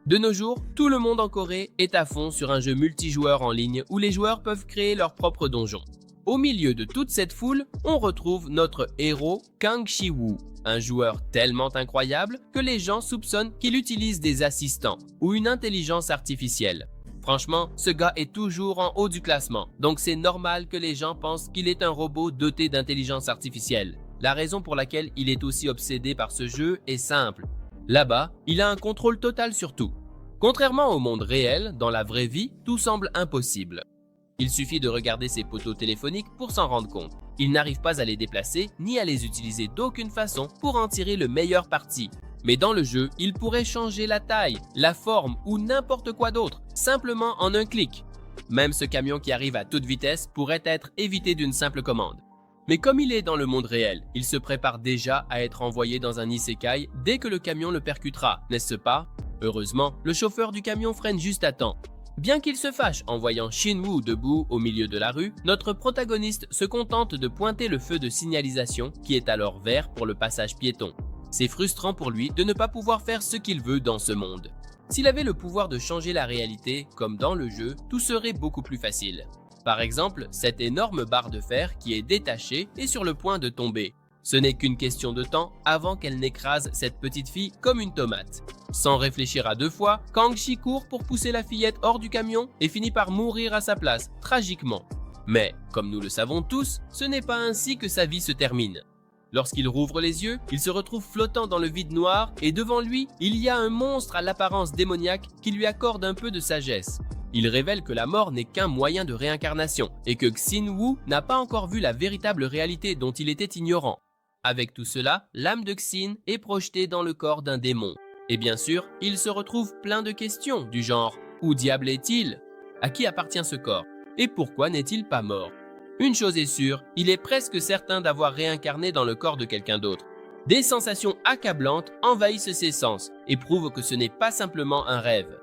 De nos jours, tout le monde en Corée est à fond sur un jeu multijoueur en ligne où les joueurs peuvent créer leur propre donjon. Au milieu de toute cette foule, on retrouve notre héros Kang Si-woo, un joueur tellement incroyable que les gens soupçonnent qu'il utilise des assistants ou une intelligence artificielle. Franchement, ce gars est toujours en haut du classement, donc c'est normal que les gens pensent qu'il est un robot doté d'intelligence artificielle. La raison pour laquelle il est aussi obsédé par ce jeu est simple. Là-bas, il a un contrôle total sur tout. Contrairement au monde réel, dans la vraie vie, tout semble impossible. Il suffit de regarder ses poteaux téléphoniques pour s'en rendre compte. Il n'arrive pas à les déplacer ni à les utiliser d'aucune façon pour en tirer le meilleur parti. Mais dans le jeu, il pourrait changer la taille, la forme ou n'importe quoi d'autre, simplement en un clic. Même ce camion qui arrive à toute vitesse pourrait être évité d'une simple commande. Mais comme il est dans le monde réel, il se prépare déjà à être envoyé dans un isekai dès que le camion le percutera, n'est-ce pas? Heureusement, le chauffeur du camion freine juste à temps. Bien qu'il se fâche en voyant Shin-woo debout au milieu de la rue, notre protagoniste se contente de pointer le feu de signalisation qui est alors vert pour le passage piéton. C'est frustrant pour lui de ne pas pouvoir faire ce qu'il veut dans ce monde. S'il avait le pouvoir de changer la réalité, comme dans le jeu, tout serait beaucoup plus facile. Par exemple, cette énorme barre de fer qui est détachée est sur le point de tomber. Ce n'est qu'une question de temps avant qu'elle n'écrase cette petite fille comme une tomate. Sans réfléchir à deux fois, Kang-si court pour pousser la fillette hors du camion et finit par mourir à sa place, tragiquement. Mais, comme nous le savons tous, ce n'est pas ainsi que sa vie se termine. Lorsqu'il rouvre les yeux, il se retrouve flottant dans le vide noir et devant lui, il y a un monstre à l'apparence démoniaque qui lui accorde un peu de sagesse. Il révèle que la mort n'est qu'un moyen de réincarnation et que Xin-woo n'a pas encore vu la véritable réalité dont il était ignorant. Avec tout cela, l'âme de Xin est projetée dans le corps d'un démon. Et bien sûr, il se retrouve plein de questions du genre « Où diable est-il ? À qui appartient ce corps ? Et pourquoi n'est-il pas mort ?» Une chose est sûre, il est presque certain d'avoir réincarné dans le corps de quelqu'un d'autre. Des sensations accablantes envahissent ses sens et prouvent que ce n'est pas simplement un rêve.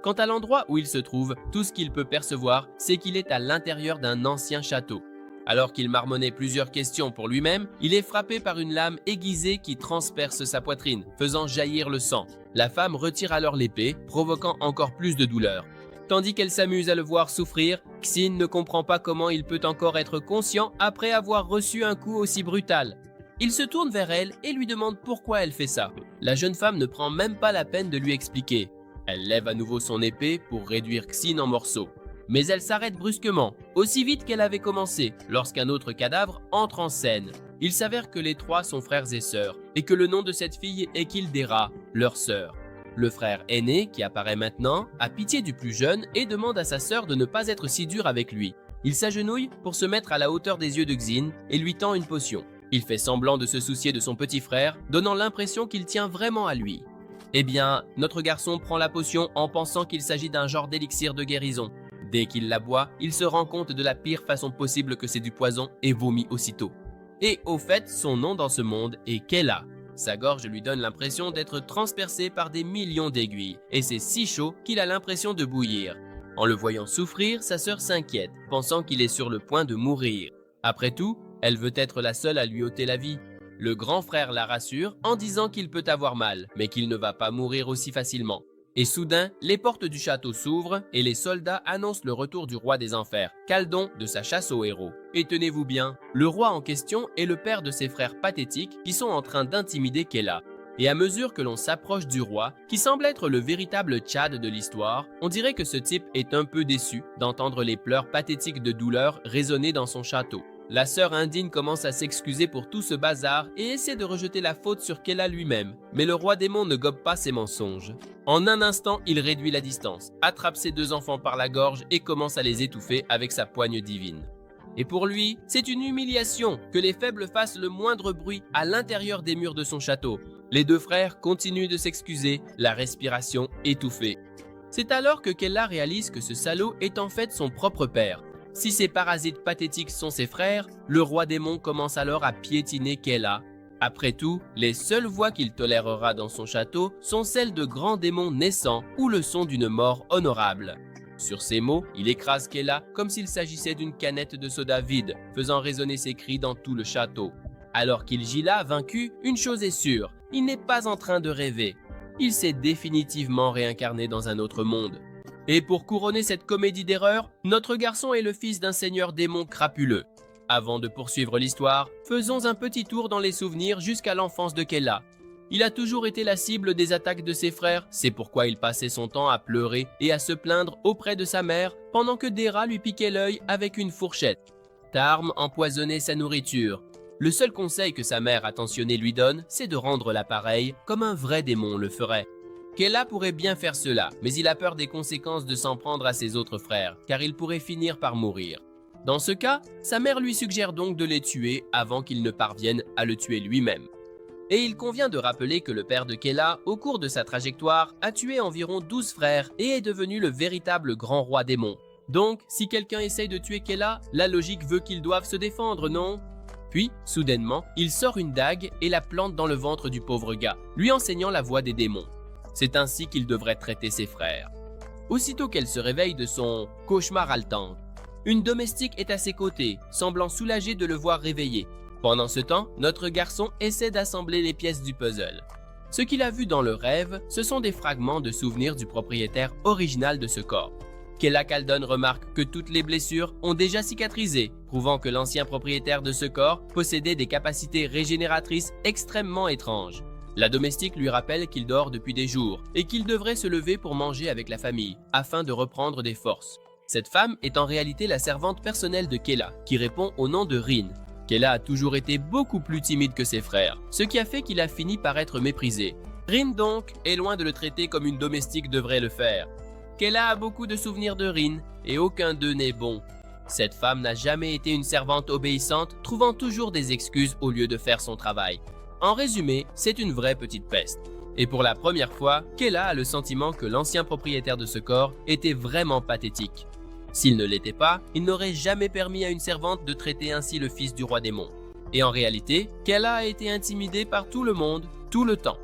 Quant à l'endroit où il se trouve, tout ce qu'il peut percevoir, c'est qu'il est à l'intérieur d'un ancien château. Alors qu'il marmonnait plusieurs questions pour lui-même, il est frappé par une lame aiguisée qui transperce sa poitrine, faisant jaillir le sang. La femme retire alors l'épée, provoquant encore plus de douleur. Tandis qu'elle s'amuse à le voir souffrir, Xin ne comprend pas comment il peut encore être conscient après avoir reçu un coup aussi brutal. Il se tourne vers elle et lui demande pourquoi elle fait ça. La jeune femme ne prend même pas la peine de lui expliquer. Elle lève à nouveau son épée pour réduire Xin en morceaux. Mais elle s'arrête brusquement, aussi vite qu'elle avait commencé, lorsqu'un autre cadavre entre en scène. Il s'avère que les trois sont frères et sœurs, et que le nom de cette fille est Kildera, leur sœur. Le frère aîné, qui apparaît maintenant, a pitié du plus jeune et demande à sa sœur de ne pas être si dur avec lui. Il s'agenouille pour se mettre à la hauteur des yeux de Xin et lui tend une potion. Il fait semblant de se soucier de son petit frère, donnant l'impression qu'il tient vraiment à lui. Eh bien, notre garçon prend la potion en pensant qu'il s'agit d'un genre d'élixir de guérison. Dès qu'il la boit, il se rend compte de la pire façon possible que c'est du poison et vomit aussitôt. Et au fait, son nom dans ce monde est Kella. Sa gorge lui donne l'impression d'être transpercée par des millions d'aiguilles, et c'est si chaud qu'il a l'impression de bouillir. En le voyant souffrir, sa sœur s'inquiète, pensant qu'il est sur le point de mourir. Après tout, elle veut être la seule à lui ôter la vie. Le grand frère la rassure en disant qu'il peut avoir mal, mais qu'il ne va pas mourir aussi facilement. Et soudain, les portes du château s'ouvrent et les soldats annoncent le retour du roi des enfers, Kaldon, de sa chasse aux héros. Et tenez-vous bien, le roi en question est le père de ses frères pathétiques qui sont en train d'intimider Kella. Et à mesure que l'on s'approche du roi, qui semble être le véritable Tchad de l'histoire, on dirait que ce type est un peu déçu d'entendre les pleurs pathétiques de douleur résonner dans son château. La sœur indigne commence à s'excuser pour tout ce bazar et essaie de rejeter la faute sur Kella lui-même, mais le roi démon ne gobe pas ses mensonges. En un instant, il réduit la distance, attrape ses deux enfants par la gorge et commence à les étouffer avec sa poigne divine. Et pour lui, c'est une humiliation que les faibles fassent le moindre bruit à l'intérieur des murs de son château. Les deux frères continuent de s'excuser, la respiration étouffée. C'est alors que Kella réalise que ce salaud est en fait son propre père. Si ces parasites pathétiques sont ses frères, le roi démon commence alors à piétiner Kella. Après tout, les seules voix qu'il tolérera dans son château sont celles de grands démons naissants ou le son d'une mort honorable. Sur ces mots, il écrase Kella comme s'il s'agissait d'une canette de soda vide, faisant résonner ses cris dans tout le château. Alors qu'il gît là, vaincu, une chose est sûre, il n'est pas en train de rêver. il s'est définitivement réincarné dans un autre monde. Et pour couronner cette comédie d'erreurs, notre garçon est le fils d'un seigneur démon crapuleux. Avant de poursuivre l'histoire, faisons un petit tour dans les souvenirs jusqu'à l'enfance de Kella. Il a toujours été la cible des attaques de ses frères, c'est pourquoi il passait son temps à pleurer et à se plaindre auprès de sa mère pendant que Dera lui piquait l'œil avec une fourchette. Tarm empoisonnait sa nourriture. Le seul conseil que sa mère attentionnée lui donne, c'est de rendre l'appareil comme un vrai démon le ferait. Kella pourrait bien faire cela, mais il a peur des conséquences de s'en prendre à ses autres frères, car il pourrait finir par mourir. Dans ce cas, sa mère lui suggère donc de les tuer avant qu'il ne parvienne à le tuer lui-même. Et il convient de rappeler que le père de Kella, au cours de sa trajectoire, a tué environ 12 frères et est devenu le véritable grand roi démon. Donc, si quelqu'un essaye de tuer Kella, la logique veut qu'ils doivent se défendre, non ? Puis, soudainement, il sort une dague et la plante dans le ventre du pauvre gars, lui enseignant la voie des démons. C'est ainsi qu'il devrait traiter ses frères. Aussitôt qu'elle se réveille de son cauchemar haletant, une domestique est à ses côtés, semblant soulagée de le voir réveillé. Pendant ce temps, notre garçon essaie d'assembler les pièces du puzzle. Ce qu'il a vu dans le rêve, ce sont des fragments de souvenirs du propriétaire original de ce corps. Kella Kaldon remarque que toutes les blessures ont déjà cicatrisé, prouvant que l'ancien propriétaire de ce corps possédait des capacités régénératrices extrêmement étranges. La domestique lui rappelle qu'il dort depuis des jours et qu'il devrait se lever pour manger avec la famille, afin de reprendre des forces. Cette femme est en réalité la servante personnelle de Kella, qui répond au nom de Rin. Kella a toujours été beaucoup plus timide que ses frères, ce qui a fait qu'il a fini par être méprisé. Rin donc est loin de le traiter comme une domestique devrait le faire. Kella a beaucoup de souvenirs de Rin, et aucun d'eux n'est bon. Cette femme n'a jamais été une servante obéissante, trouvant toujours des excuses au lieu de faire son travail. En résumé, c'est une vraie petite peste. Et pour la première fois, Kella a le sentiment que l'ancien propriétaire de ce corps était vraiment pathétique. S'il ne l'était pas, il n'aurait jamais permis à une servante de traiter ainsi le fils du roi démon. Et en réalité, Kella a été intimidée par tout le monde, tout le temps.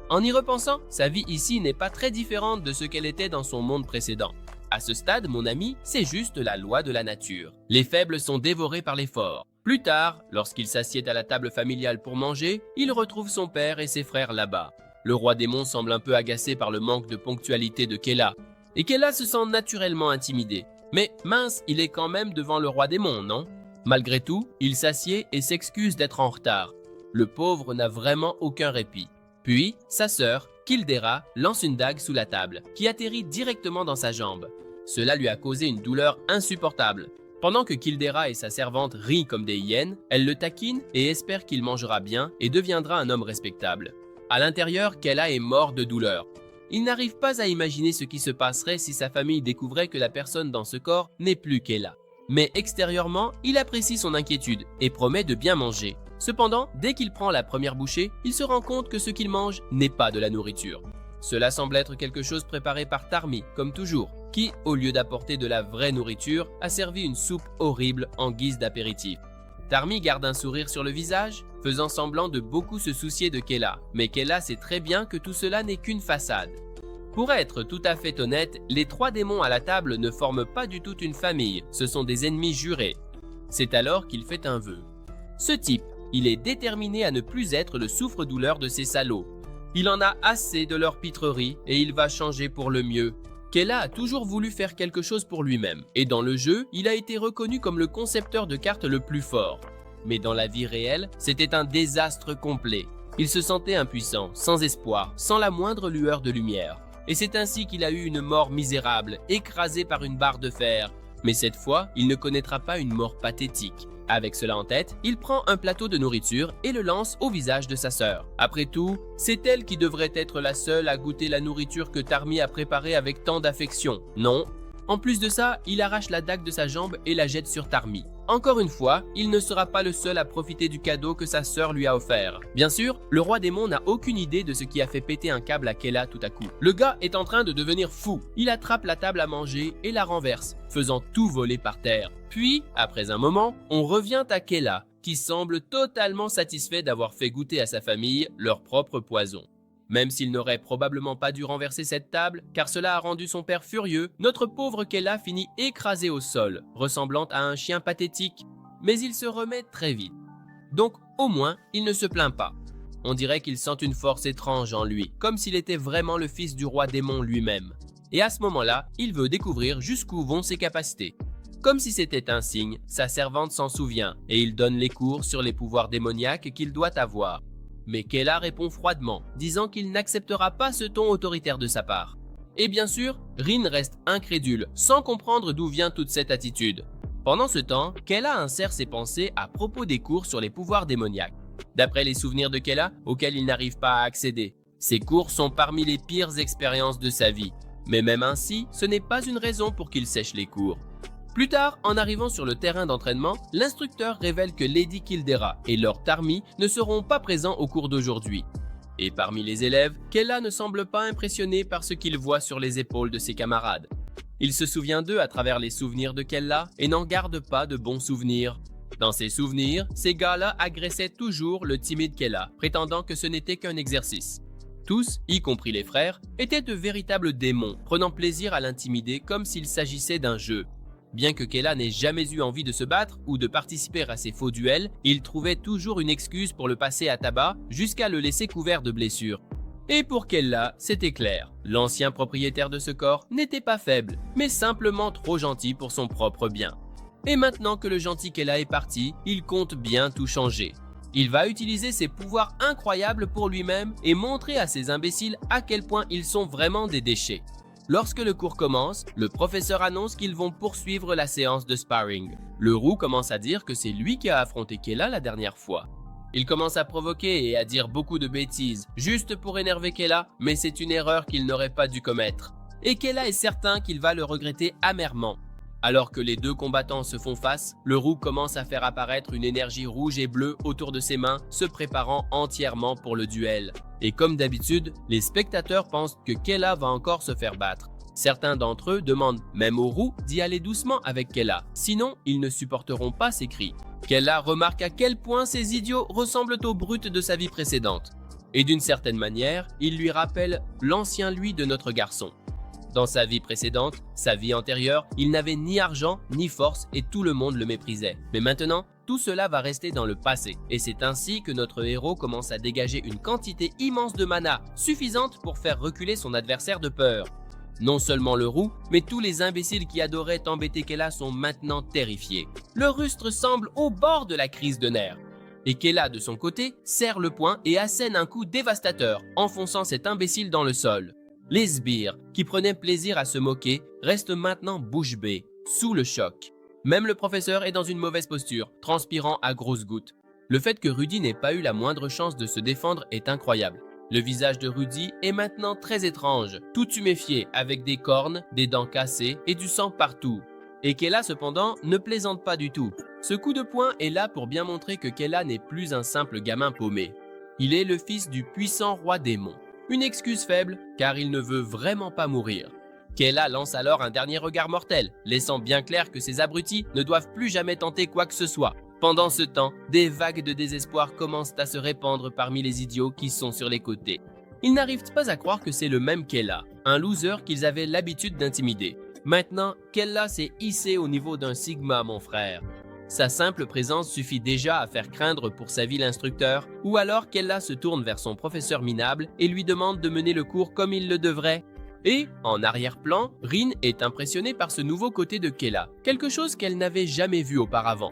En y repensant, sa vie ici n'est pas très différente de ce qu'elle était dans son monde précédent. À ce stade, mon ami, c'est juste la loi de la nature. Les faibles sont dévorés par les forts. Plus tard, lorsqu'il s'assied à la table familiale pour manger, il retrouve son père et ses frères là-bas. Le roi démon semble un peu agacé par le manque de ponctualité de Kella. Et Kella se sent naturellement intimidé. Mais mince, il est quand même devant le roi démon, non? Malgré tout, il s'assied et s'excuse d'être en retard. Le pauvre n'a vraiment aucun répit. Puis, sa sœur, Kildera, lance une dague sous la table, qui atterrit directement dans sa jambe. Cela lui a causé une douleur insupportable. Pendant que Kildera et sa servante rient comme des hyènes, elle le taquine et espère qu'il mangera bien et deviendra un homme respectable. À l'intérieur, Kella est mort de douleur. Il n'arrive pas à imaginer ce qui se passerait si sa famille découvrait que la personne dans ce corps n'est plus Kella. Mais extérieurement, il apprécie son inquiétude et promet de bien manger. Cependant, dès qu'il prend la première bouchée, il se rend compte que ce qu'il mange n'est pas de la nourriture. Cela semble être quelque chose préparé par Tarmi, comme toujours, qui, au lieu d'apporter de la vraie nourriture, a servi une soupe horrible en guise d'apéritif. Tarmi garde un sourire sur le visage, faisant semblant de beaucoup se soucier de Kella, mais Kella sait très bien que tout cela n'est qu'une façade. Pour être tout à fait honnête, les trois démons à la table ne forment pas du tout une famille, ce sont des ennemis jurés. C'est alors qu'il fait un vœu. Ce type, il est déterminé à ne plus être le souffre-douleur de ces salauds. Il en a assez de leur pitrerie et il va changer pour le mieux. Kella a toujours voulu faire quelque chose pour lui-même, et dans le jeu, il a été reconnu comme le concepteur de cartes le plus fort. Mais dans la vie réelle, c'était un désastre complet. Il se sentait impuissant, sans espoir, sans la moindre lueur de lumière. Et c'est ainsi qu'il a eu une mort misérable, écrasé par une barre de fer. Mais cette fois, il ne connaîtra pas une mort pathétique. Avec cela en tête, il prend un plateau de nourriture et le lance au visage de sa sœur. Après tout, c'est elle qui devrait être la seule à goûter la nourriture que Tarmi a préparée avec tant d'affection, non? En plus de ça, il arrache la dague de sa jambe et la jette sur Tarmi. Encore une fois, il ne sera pas le seul à profiter du cadeau que sa sœur lui a offert. Bien sûr, le roi démon n'a aucune idée de ce qui a fait péter un câble à Kella tout à coup. Le gars est en train de devenir fou. Il attrape la table à manger et la renverse, faisant tout voler par terre. Puis, après un moment, on revient à Kella, qui semble totalement satisfait d'avoir fait goûter à sa famille leur propre poison. Même s'il n'aurait probablement pas dû renverser cette table, car cela a rendu son père furieux, notre pauvre Kella finit écrasé au sol, ressemblant à un chien pathétique. Mais il se remet très vite. Donc, au moins, il ne se plaint pas. On dirait qu'il sent une force étrange en lui, comme s'il était vraiment le fils du roi démon lui-même. Et à ce moment-là, il veut découvrir jusqu'où vont ses capacités. Comme si c'était un signe, sa servante s'en souvient et il donne les cours sur les pouvoirs démoniaques qu'il doit avoir. Mais Kella répond froidement, disant qu'il n'acceptera pas ce ton autoritaire de sa part. Et bien sûr, Rin reste incrédule, sans comprendre d'où vient toute cette attitude. Pendant ce temps, Kella insère ses pensées à propos des cours sur les pouvoirs démoniaques. D'après les souvenirs de Kella, auxquels il n'arrive pas à accéder, ces cours sont parmi les pires expériences de sa vie. Mais même ainsi, ce n'est pas une raison pour qu'il sèche les cours. Plus tard, en arrivant sur le terrain d'entraînement, l'instructeur révèle que Lady Kildera et Lord Tarmy ne seront pas présents au cours d'aujourd'hui. Et parmi les élèves, Kella ne semble pas impressionné par ce qu'il voit sur les épaules de ses camarades. Il se souvient d'eux à travers les souvenirs de Kella et n'en garde pas de bons souvenirs. Dans ses souvenirs, ces gars-là agressaient toujours le timide Kella, prétendant que ce n'était qu'un exercice. Tous, y compris les frères, étaient de véritables démons, prenant plaisir à l'intimider comme s'il s'agissait d'un jeu. Bien que Kella n'ait jamais eu envie de se battre ou de participer à ces faux duels, il trouvait toujours une excuse pour le passer à tabac jusqu'à le laisser couvert de blessures. Et pour Kella, c'était clair. L'ancien propriétaire de ce corps n'était pas faible, mais simplement trop gentil pour son propre bien. Et maintenant que le gentil Kella est parti, il compte bien tout changer. Il va utiliser ses pouvoirs incroyables pour lui-même et montrer à ces imbéciles à quel point ils sont vraiment des déchets. Lorsque le cours commence, le professeur annonce qu'ils vont poursuivre la séance de sparring. Le roux commence à dire que c'est lui qui a affronté Kella la dernière fois. Il commence à provoquer et à dire beaucoup de bêtises, juste pour énerver Kella, mais c'est une erreur qu'il n'aurait pas dû commettre. Et Kella est certain qu'il va le regretter amèrement. Alors que les deux combattants se font face, le roux commence à faire apparaître une énergie rouge et bleue autour de ses mains, se préparant entièrement pour le duel. Et comme d'habitude, les spectateurs pensent que Kella va encore se faire battre. Certains d'entre eux demandent même au roux d'y aller doucement avec Kella, sinon ils ne supporteront pas ses cris. Kella remarque à quel point ces idiots ressemblent aux brutes de sa vie précédente. Et d'une certaine manière, il lui rappelle l'ancien lui de notre garçon. Dans sa vie précédente, sa vie antérieure, il n'avait ni argent ni force et tout le monde le méprisait. Mais maintenant, tout cela va rester dans le passé. Et c'est ainsi que notre héros commence à dégager une quantité immense de mana, suffisante pour faire reculer son adversaire de peur. Non seulement le roux, mais tous les imbéciles qui adoraient embêter Kella sont maintenant terrifiés. Le rustre semble au bord de la crise de nerfs. Et Kella, de son côté, serre le poing et assène un coup dévastateur, enfonçant cet imbécile dans le sol. Les sbires, qui prenaient plaisir à se moquer, restent maintenant bouche bée, sous le choc. Même le professeur est dans une mauvaise posture, transpirant à grosses gouttes. Le fait que Rudy n'ait pas eu la moindre chance de se défendre est incroyable. Le visage de Rudy est maintenant très étrange, tout tuméfié avec des cornes, des dents cassées et du sang partout. Et Kella cependant ne plaisante pas du tout. Ce coup de poing est là pour bien montrer que Kella n'est plus un simple gamin paumé. Il est le fils du puissant roi démon. Une excuse faible, car il ne veut vraiment pas mourir. Kella lance alors un dernier regard mortel, laissant bien clair que ces abrutis ne doivent plus jamais tenter quoi que ce soit. Pendant ce temps, des vagues de désespoir commencent à se répandre parmi les idiots qui sont sur les côtés. Ils n'arrivent pas à croire que c'est le même Kella, un loser qu'ils avaient l'habitude d'intimider. Maintenant, Kella s'est hissé au niveau d'un Sigma, mon frère. Sa simple présence suffit déjà à faire craindre pour sa vie l'instructeur, ou alors Kella se tourne vers son professeur minable et lui demande de mener le cours comme il le devrait. Et, en arrière-plan, Rin est impressionnée par ce nouveau côté de Kella, quelque chose qu'elle n'avait jamais vu auparavant.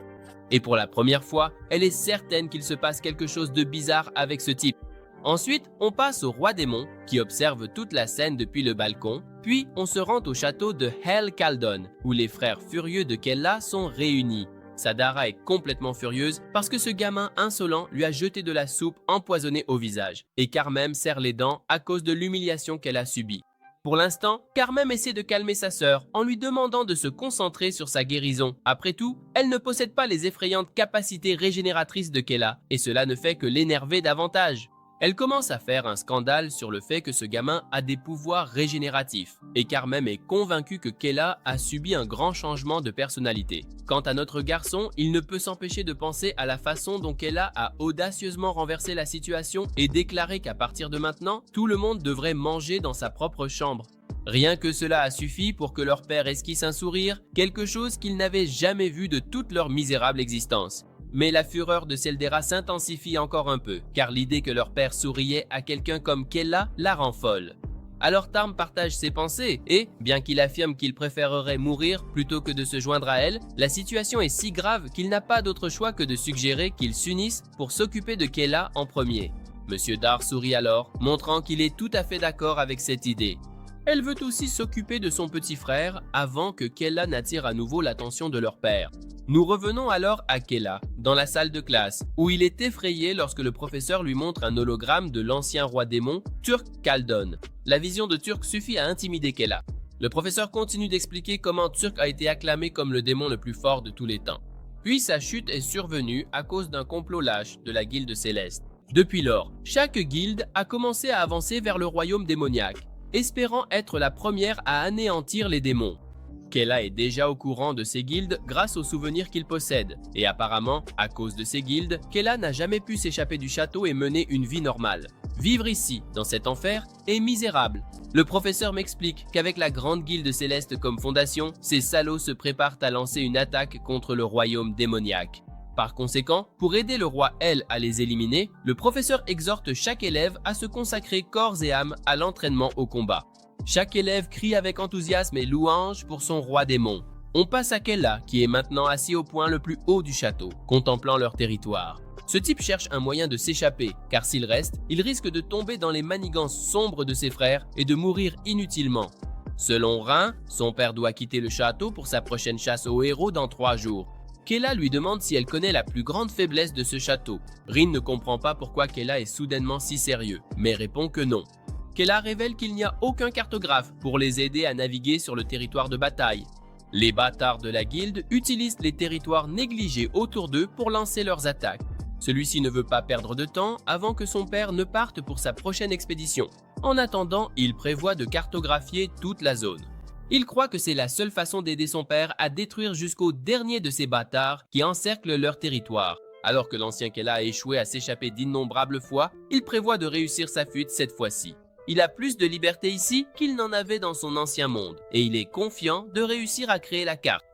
Et pour la première fois, elle est certaine qu'il se passe quelque chose de bizarre avec ce type. Ensuite, on passe au roi démon, qui observe toute la scène depuis le balcon, puis on se rend au château de Hell Caldon, où les frères furieux de Kella sont réunis. Sadara est complètement furieuse parce que ce gamin insolent lui a jeté de la soupe empoisonnée au visage, et Carmem serre les dents à cause de l'humiliation qu'elle a subie. Pour l'instant, Carmem essaie de calmer sa sœur en lui demandant de se concentrer sur sa guérison. Après tout, elle ne possède pas les effrayantes capacités régénératrices de Kella, et cela ne fait que l'énerver davantage. Elle commence à faire un scandale sur le fait que ce gamin a des pouvoirs régénératifs, et Carmem est convaincue que Kella a subi un grand changement de personnalité. Quant à notre garçon, il ne peut s'empêcher de penser à la façon dont Kella a audacieusement renversé la situation et déclaré qu'à partir de maintenant, tout le monde devrait manger dans sa propre chambre. Rien que cela a suffi pour que leur père esquisse un sourire, quelque chose qu'ils n'avaient jamais vu de toute leur misérable existence. Mais la fureur de Celdera s'intensifie encore un peu, car l'idée que leur père souriait à quelqu'un comme Kella la rend folle. Alors Tarm partage ses pensées et, bien qu'il affirme qu'il préférerait mourir plutôt que de se joindre à elle, la situation est si grave qu'il n'a pas d'autre choix que de suggérer qu'ils s'unissent pour s'occuper de Kella en premier. Monsieur Dar sourit alors, montrant qu'il est tout à fait d'accord avec cette idée. Elle veut aussi s'occuper de son petit frère avant que Kella n'attire à nouveau l'attention de leur père. Nous revenons alors à Kella, dans la salle de classe, où il est effrayé lorsque le professeur lui montre un hologramme de l'ancien roi démon, Turk Kaldon. La vision de Turk suffit à intimider Kella. Le professeur continue d'expliquer comment Turk a été acclamé comme le démon le plus fort de tous les temps. Puis sa chute est survenue à cause d'un complot lâche de la Guilde Céleste. Depuis lors, chaque guilde a commencé à avancer vers le royaume démoniaque, espérant être la première à anéantir les démons. Kella est déjà au courant de ces guildes grâce aux souvenirs qu'il possède, et apparemment, à cause de ces guildes, Kella n'a jamais pu s'échapper du château et mener une vie normale. Vivre ici, dans cet enfer, est misérable. Le professeur m'explique qu'avec la grande guilde céleste comme fondation, ces salauds se préparent à lancer une attaque contre le royaume démoniaque. Par conséquent, pour aider le roi L à les éliminer, le professeur exhorte chaque élève à se consacrer corps et âme à l'entraînement au combat. Chaque élève crie avec enthousiasme et louange pour son roi démon. On passe à Kella, qui est maintenant assis au point le plus haut du château, contemplant leur territoire. Ce type cherche un moyen de s'échapper, car s'il reste, il risque de tomber dans les manigances sombres de ses frères et de mourir inutilement. Selon Rin, son père doit quitter le château pour sa prochaine chasse aux héros dans 3 jours. Kella lui demande si elle connaît la plus grande faiblesse de ce château. Rin ne comprend pas pourquoi Kella est soudainement si sérieux, mais répond que non. Kella révèle qu'il n'y a aucun cartographe pour les aider à naviguer sur le territoire de bataille. Les bâtards de la guilde utilisent les territoires négligés autour d'eux pour lancer leurs attaques. Celui-ci ne veut pas perdre de temps avant que son père ne parte pour sa prochaine expédition. En attendant, il prévoit de cartographier toute la zone. Il croit que c'est la seule façon d'aider son père à détruire jusqu'au dernier de ces bâtards qui encerclent leur territoire. Alors que l'ancien Kella a échoué à s'échapper d'innombrables fois, il prévoit de réussir sa fuite cette fois-ci. Il a plus de liberté ici qu'il n'en avait dans son ancien monde, et il est confiant de réussir à créer la carte.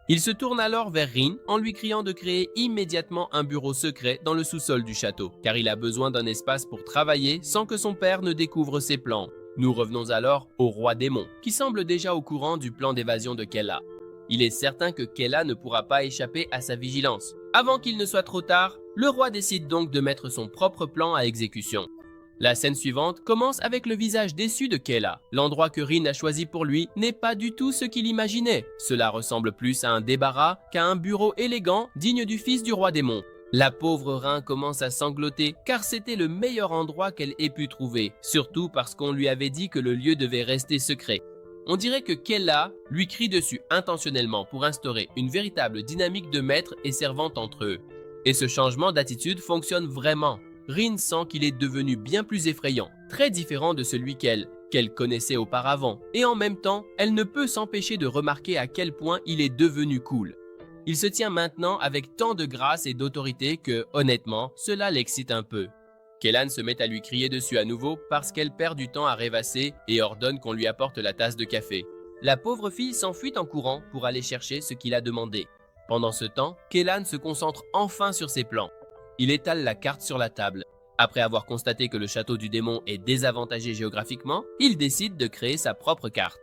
Il se tourne alors vers Rin en lui criant de créer immédiatement un bureau secret dans le sous-sol du château, car il a besoin d'un espace pour travailler sans que son père ne découvre ses plans. Nous revenons alors au roi démon, qui semble déjà au courant du plan d'évasion de Kella. Il est certain que Kella ne pourra pas échapper à sa vigilance. Avant qu'il ne soit trop tard, le roi décide donc de mettre son propre plan à exécution. La scène suivante commence avec le visage déçu de Kella. L'endroit que Rin a choisi pour lui n'est pas du tout ce qu'il imaginait. Cela ressemble plus à un débarras qu'à un bureau élégant digne du fils du roi démon. La pauvre Rin commence à sangloter car c'était le meilleur endroit qu'elle ait pu trouver, surtout parce qu'on lui avait dit que le lieu devait rester secret. On dirait que Kella lui crie dessus intentionnellement pour instaurer une véritable dynamique de maître et servante entre eux. Et ce changement d'attitude fonctionne vraiment. Rin sent qu'il est devenu bien plus effrayant, très différent de celui qu'elle connaissait auparavant, et en même temps, elle ne peut s'empêcher de remarquer à quel point il est devenu cool. Il se tient maintenant avec tant de grâce et d'autorité que, honnêtement, cela l'excite un peu. Kellan se met à lui crier dessus à nouveau parce qu'elle perd du temps à rêvasser et ordonne qu'on lui apporte la tasse de café. La pauvre fille s'enfuit en courant pour aller chercher ce qu'il a demandé. Pendant ce temps, Kellan se concentre enfin sur ses plans. Il étale la carte sur la table. Après avoir constaté que le château du démon est désavantagé géographiquement, il décide de créer sa propre carte.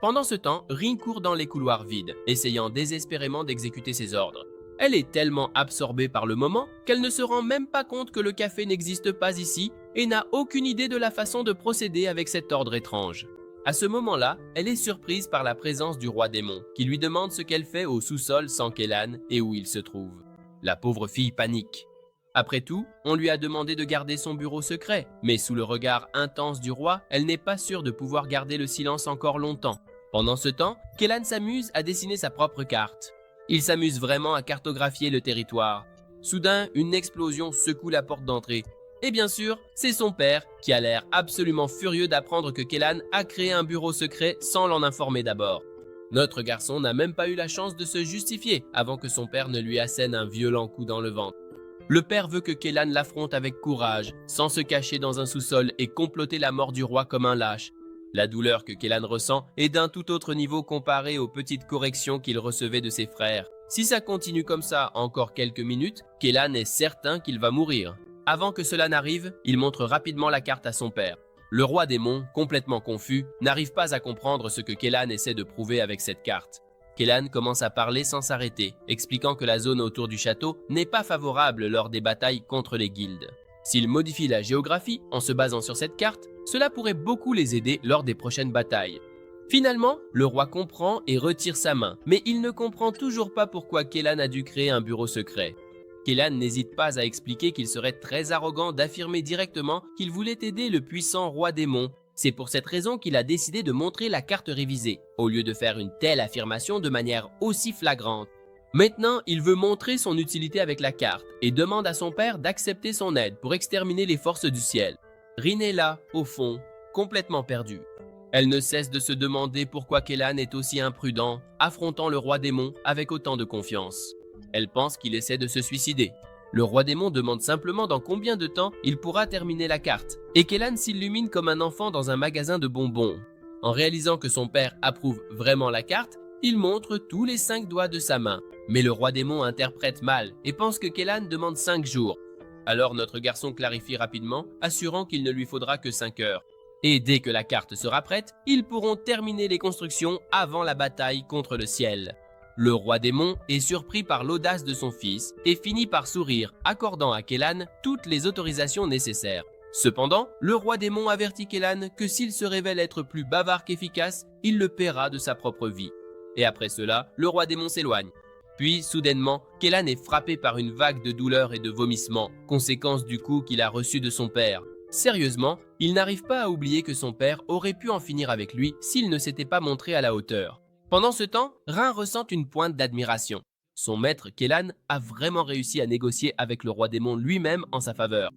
Pendant ce temps, Rin court dans les couloirs vides, essayant désespérément d'exécuter ses ordres. Elle est tellement absorbée par le moment qu'elle ne se rend même pas compte que le café n'existe pas ici et n'a aucune idée de la façon de procéder avec cet ordre étrange. À ce moment-là, elle est surprise par la présence du roi démon, qui lui demande ce qu'elle fait au sous-sol sans Kellan et où il se trouve. La pauvre fille panique. Après tout, on lui a demandé de garder son bureau secret, mais sous le regard intense du roi, elle n'est pas sûre de pouvoir garder le silence encore longtemps. Pendant ce temps, Kellan s'amuse à dessiner sa propre carte. Il s'amuse vraiment à cartographier le territoire. Soudain, une explosion secoue la porte d'entrée. Et bien sûr, c'est son père qui a l'air absolument furieux d'apprendre que Kellan a créé un bureau secret sans l'en informer d'abord. Notre garçon n'a même pas eu la chance de se justifier avant que son père ne lui assène un violent coup dans le ventre. Le père veut que Kellan l'affronte avec courage, sans se cacher dans un sous-sol et comploter la mort du roi comme un lâche. La douleur que Kellan ressent est d'un tout autre niveau comparée aux petites corrections qu'il recevait de ses frères. Si ça continue comme ça encore quelques minutes, Kellan est certain qu'il va mourir. Avant que cela n'arrive, il montre rapidement la carte à son père. Le roi démon, complètement confus, n'arrive pas à comprendre ce que Kellan essaie de prouver avec cette carte. Kellan commence à parler sans s'arrêter, expliquant que la zone autour du château n'est pas favorable lors des batailles contre les guildes. S'il modifie la géographie en se basant sur cette carte, cela pourrait beaucoup les aider lors des prochaines batailles. Finalement, le roi comprend et retire sa main, mais il ne comprend toujours pas pourquoi Kellan a dû créer un bureau secret. Kellan n'hésite pas à expliquer qu'il serait très arrogant d'affirmer directement qu'il voulait aider le puissant roi démon. C'est pour cette raison qu'il a décidé de montrer la carte révisée, au lieu de faire une telle affirmation de manière aussi flagrante. Maintenant, il veut montrer son utilité avec la carte et demande à son père d'accepter son aide pour exterminer les forces du ciel. Rin est là, au fond, complètement perdue. Elle ne cesse de se demander pourquoi Kellan est aussi imprudent, affrontant le roi démon avec autant de confiance. Elle pense qu'il essaie de se suicider. Le roi démon demande simplement dans combien de temps il pourra terminer la carte, et Kellan s'illumine comme un enfant dans un magasin de bonbons. En réalisant que son père approuve vraiment la carte, il montre tous les 5 doigts de sa main. Mais le roi démon interprète mal et pense que Kellan demande 5 jours. Alors notre garçon clarifie rapidement, assurant qu'il ne lui faudra que 5 heures. Et dès que la carte sera prête, ils pourront terminer les constructions avant la bataille contre le ciel. Le roi démon est surpris par l'audace de son fils et finit par sourire, accordant à Kellan toutes les autorisations nécessaires. Cependant, le roi démon avertit Kellan que s'il se révèle être plus bavard qu'efficace, il le paiera de sa propre vie. Et après cela, le roi démon s'éloigne. Puis, soudainement, Kellan est frappé par une vague de douleur et de vomissements, conséquence du coup qu'il a reçu de son père. Sérieusement, il n'arrive pas à oublier que son père aurait pu en finir avec lui s'il ne s'était pas montré à la hauteur. Pendant ce temps, Rin ressent une pointe d'admiration. Son maître, Kellan, a vraiment réussi à négocier avec le roi démon lui-même en sa faveur.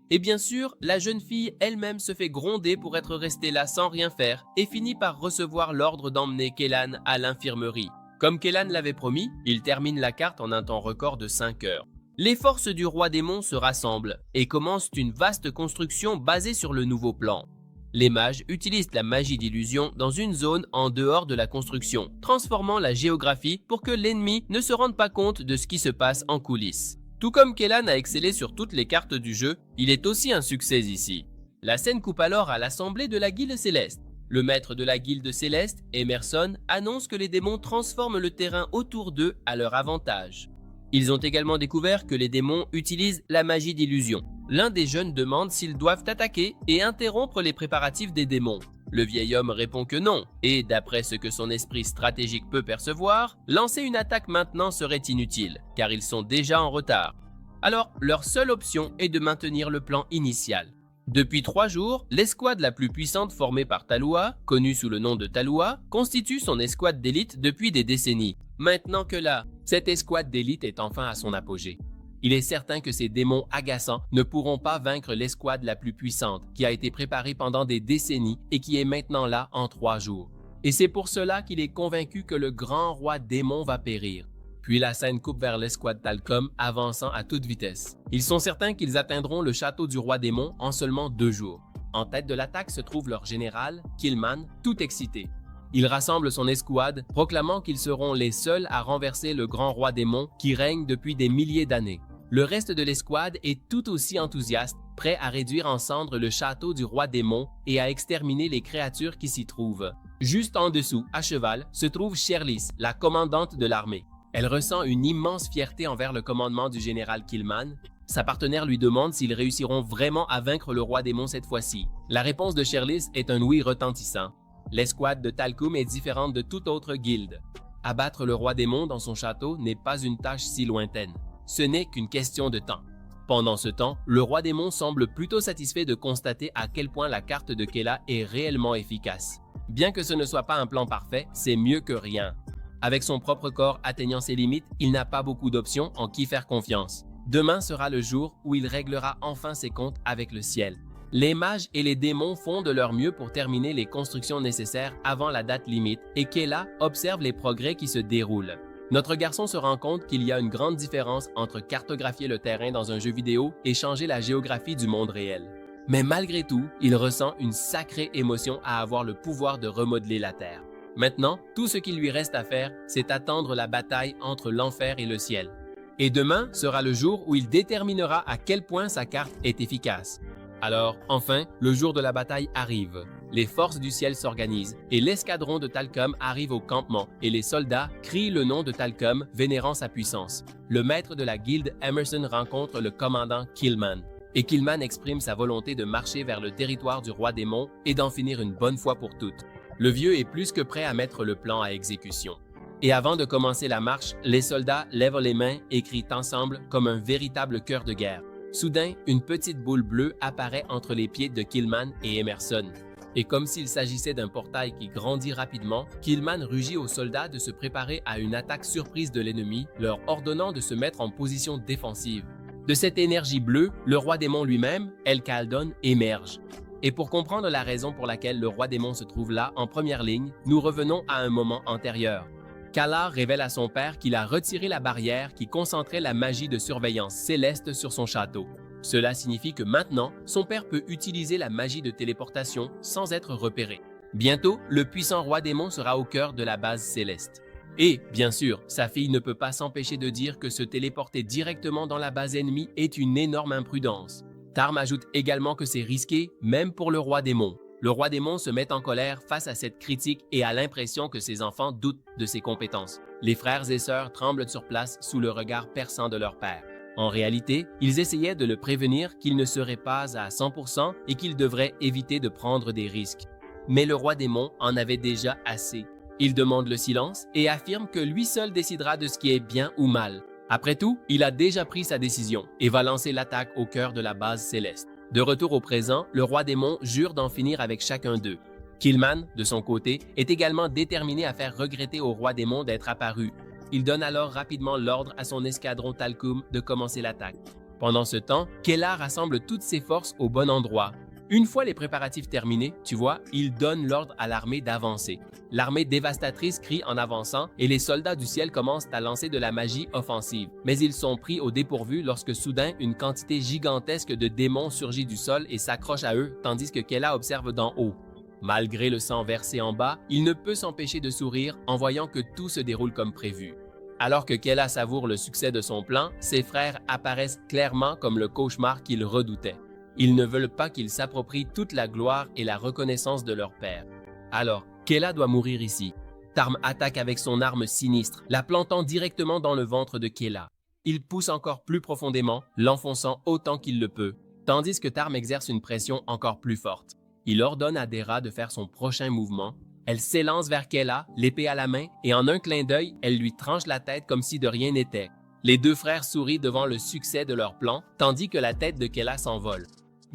Et bien sûr, la jeune fille elle-même se fait gronder pour être restée là sans rien faire et finit par recevoir l'ordre d'emmener Kellan à l'infirmerie. Comme Kellan l'avait promis, il termine la carte en un temps record de 5 heures. Les forces du roi démon se rassemblent et commencent une vaste construction basée sur le nouveau plan. Les mages utilisent la magie d'illusion dans une zone en dehors de la construction, transformant la géographie pour que l'ennemi ne se rende pas compte de ce qui se passe en coulisses. Tout comme Kellan a excellé sur toutes les cartes du jeu, il est aussi un succès ici. La scène coupe alors à l'assemblée de la Guilde Céleste. Le maître de la Guilde Céleste, Emerson, annonce que les démons transforment le terrain autour d'eux à leur avantage. Ils ont également découvert que les démons utilisent la magie d'illusion. L'un des jeunes demande s'ils doivent attaquer et interrompre les préparatifs des démons. Le vieil homme répond que non, et d'après ce que son esprit stratégique peut percevoir, lancer une attaque maintenant serait inutile, car ils sont déjà en retard. Alors, leur seule option est de maintenir le plan initial. Depuis 3 jours, l'escouade la plus puissante formée par Talua, connue sous le nom de Talua, constitue son escouade d'élite depuis des décennies. Maintenant que là, cette escouade d'élite est enfin à son apogée. Il est certain que ces démons agaçants ne pourront pas vaincre l'escouade la plus puissante qui a été préparée pendant des décennies et qui est maintenant là en 3 jours. Et c'est pour cela qu'il est convaincu que le grand roi démon va périr. Puis la scène coupe vers l'escouade Talcom avançant à toute vitesse. Ils sont certains qu'ils atteindront le château du roi démon en seulement 2 jours. En tête de l'attaque se trouve leur général, Killman, tout excité. Il rassemble son escouade, proclamant qu'ils seront les seuls à renverser le grand roi démon qui règne depuis des milliers d'années. Le reste de l'escouade est tout aussi enthousiaste, prêt à réduire en cendres le château du roi démon et à exterminer les créatures qui s'y trouvent. Juste en dessous, à cheval, se trouve Sherlis, la commandante de l'armée. Elle ressent une immense fierté envers le commandement du général Killman. Sa partenaire lui demande s'ils réussiront vraiment à vaincre le roi démon cette fois-ci. La réponse de Sherlis est un oui retentissant. L'escouade de Talcum est différente de toute autre guilde. Abattre le roi démon dans son château n'est pas une tâche si lointaine. Ce n'est qu'une question de temps. Pendant ce temps, le roi démon semble plutôt satisfait de constater à quel point la carte de Kela est réellement efficace. Bien que ce ne soit pas un plan parfait, c'est mieux que rien. Avec son propre corps atteignant ses limites, il n'a pas beaucoup d'options en qui faire confiance. Demain sera le jour où il réglera enfin ses comptes avec le ciel. Les mages et les démons font de leur mieux pour terminer les constructions nécessaires avant la date limite et Kela observe les progrès qui se déroulent. Notre garçon se rend compte qu'il y a une grande différence entre cartographier le terrain dans un jeu vidéo et changer la géographie du monde réel. Mais malgré tout, il ressent une sacrée émotion à avoir le pouvoir de remodeler la Terre. Maintenant, tout ce qu'il lui reste à faire, c'est attendre la bataille entre l'enfer et le ciel. Et demain sera le jour où il déterminera à quel point sa carte est efficace. Alors, enfin, le jour de la bataille arrive. Les forces du ciel s'organisent et l'escadron de Talcum arrive au campement et les soldats crient le nom de Talcum, vénérant sa puissance. Le maître de la guilde Emerson rencontre le commandant Killman. Et Killman exprime sa volonté de marcher vers le territoire du roi démon et d'en finir une bonne fois pour toutes. Le vieux est plus que prêt à mettre le plan à exécution. Et avant de commencer la marche, les soldats lèvent les mains et crient ensemble comme un véritable cœur de guerre. Soudain, une petite boule bleue apparaît entre les pieds de Killman et Emerson. Et comme s'il s'agissait d'un portail qui grandit rapidement, Killman rugit aux soldats de se préparer à une attaque surprise de l'ennemi, leur ordonnant de se mettre en position défensive. De cette énergie bleue, le roi démon lui-même, El Kaldon, émerge. Et pour comprendre la raison pour laquelle le roi démon se trouve là en première ligne, nous revenons à un moment antérieur. Kalar révèle à son père qu'il a retiré la barrière qui concentrait la magie de surveillance céleste sur son château. Cela signifie que maintenant, son père peut utiliser la magie de téléportation sans être repéré. Bientôt, le puissant roi démon sera au cœur de la base céleste. Et, bien sûr, sa fille ne peut pas s'empêcher de dire que se téléporter directement dans la base ennemie est une énorme imprudence. Tarm ajoute également que c'est risqué, même pour le roi démon. Le roi démon se met en colère face à cette critique et a l'impression que ses enfants doutent de ses compétences. Les frères et sœurs tremblent sur place sous le regard perçant de leur père. En réalité, ils essayaient de le prévenir qu'il ne serait pas à 100% et qu'il devrait éviter de prendre des risques. Mais le roi démon en avait déjà assez. Il demande le silence et affirme que lui seul décidera de ce qui est bien ou mal. Après tout, il a déjà pris sa décision et va lancer l'attaque au cœur de la base céleste. De retour au présent, le roi démon jure d'en finir avec chacun d'eux. Killman, de son côté, est également déterminé à faire regretter au roi démon d'être apparu. Il donne alors rapidement l'ordre à son escadron Talcum de commencer l'attaque. Pendant ce temps, Kela rassemble toutes ses forces au bon endroit. Une fois les préparatifs terminés, tu vois, il donne l'ordre à l'armée d'avancer. L'armée dévastatrice crie en avançant et les soldats du ciel commencent à lancer de la magie offensive. Mais ils sont pris au dépourvu lorsque soudain une quantité gigantesque de démons surgit du sol et s'accroche à eux tandis que Kela observe d'en haut. Malgré le sang versé en bas, il ne peut s'empêcher de sourire en voyant que tout se déroule comme prévu. Alors que Kela savoure le succès de son plan, ses frères apparaissent clairement comme le cauchemar qu'il redoutait. Ils ne veulent pas qu'ils s'approprient toute la gloire et la reconnaissance de leur père. Alors, Kela doit mourir ici. Tarm attaque avec son arme sinistre, la plantant directement dans le ventre de Kela. Il pousse encore plus profondément, l'enfonçant autant qu'il le peut, tandis que Tarm exerce une pression encore plus forte. Il ordonne à Dera de faire son prochain mouvement. Elle s'élance vers Kela, l'épée à la main, et en un clin d'œil, elle lui tranche la tête comme si de rien n'était. Les deux frères sourient devant le succès de leur plan, tandis que la tête de Kela s'envole.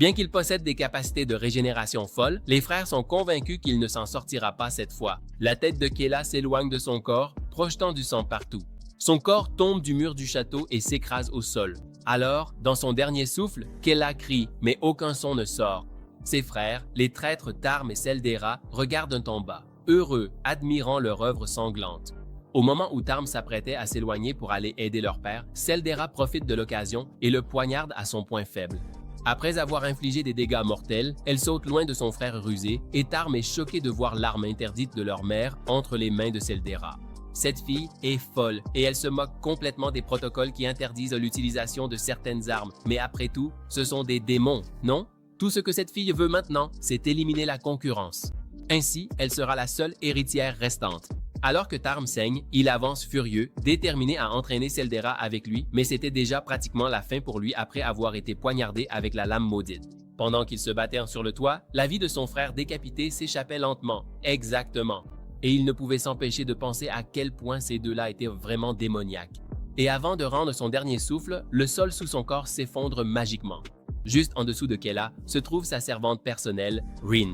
Bien qu'il possède des capacités de régénération folles, les frères sont convaincus qu'il ne s'en sortira pas cette fois. La tête de Kela s'éloigne de son corps, projetant du sang partout. Son corps tombe du mur du château et s'écrase au sol. Alors, dans son dernier souffle, Kela crie, mais aucun son ne sort. Ses frères, les traîtres Tarm et Seldera, regardent en bas, heureux, admirant leur œuvre sanglante. Au moment où Tarm s'apprêtait à s'éloigner pour aller aider leur père, Seldera profite de l'occasion et le poignarde à son point faible. Après avoir infligé des dégâts mortels, elle saute loin de son frère rusé et Tarm est choqué de voir l'arme interdite de leur mère entre les mains de Seldera. Cette fille est folle et elle se moque complètement des protocoles qui interdisent l'utilisation de certaines armes. Mais après tout, ce sont des démons, non? Tout ce que cette fille veut maintenant, c'est éliminer la concurrence. Ainsi, elle sera la seule héritière restante. Alors que Tarm saigne, il avance furieux, déterminé à entraîner Seldera avec lui, mais c'était déjà pratiquement la fin pour lui après avoir été poignardé avec la lame maudite. Pendant qu'il se battait sur le toit, la vie de son frère décapité s'échappait lentement, exactement. Et il ne pouvait s'empêcher de penser à quel point ces deux-là étaient vraiment démoniaques. Et avant de rendre son dernier souffle, le sol sous son corps s'effondre magiquement. Juste en dessous de Kela se trouve sa servante personnelle, Rin.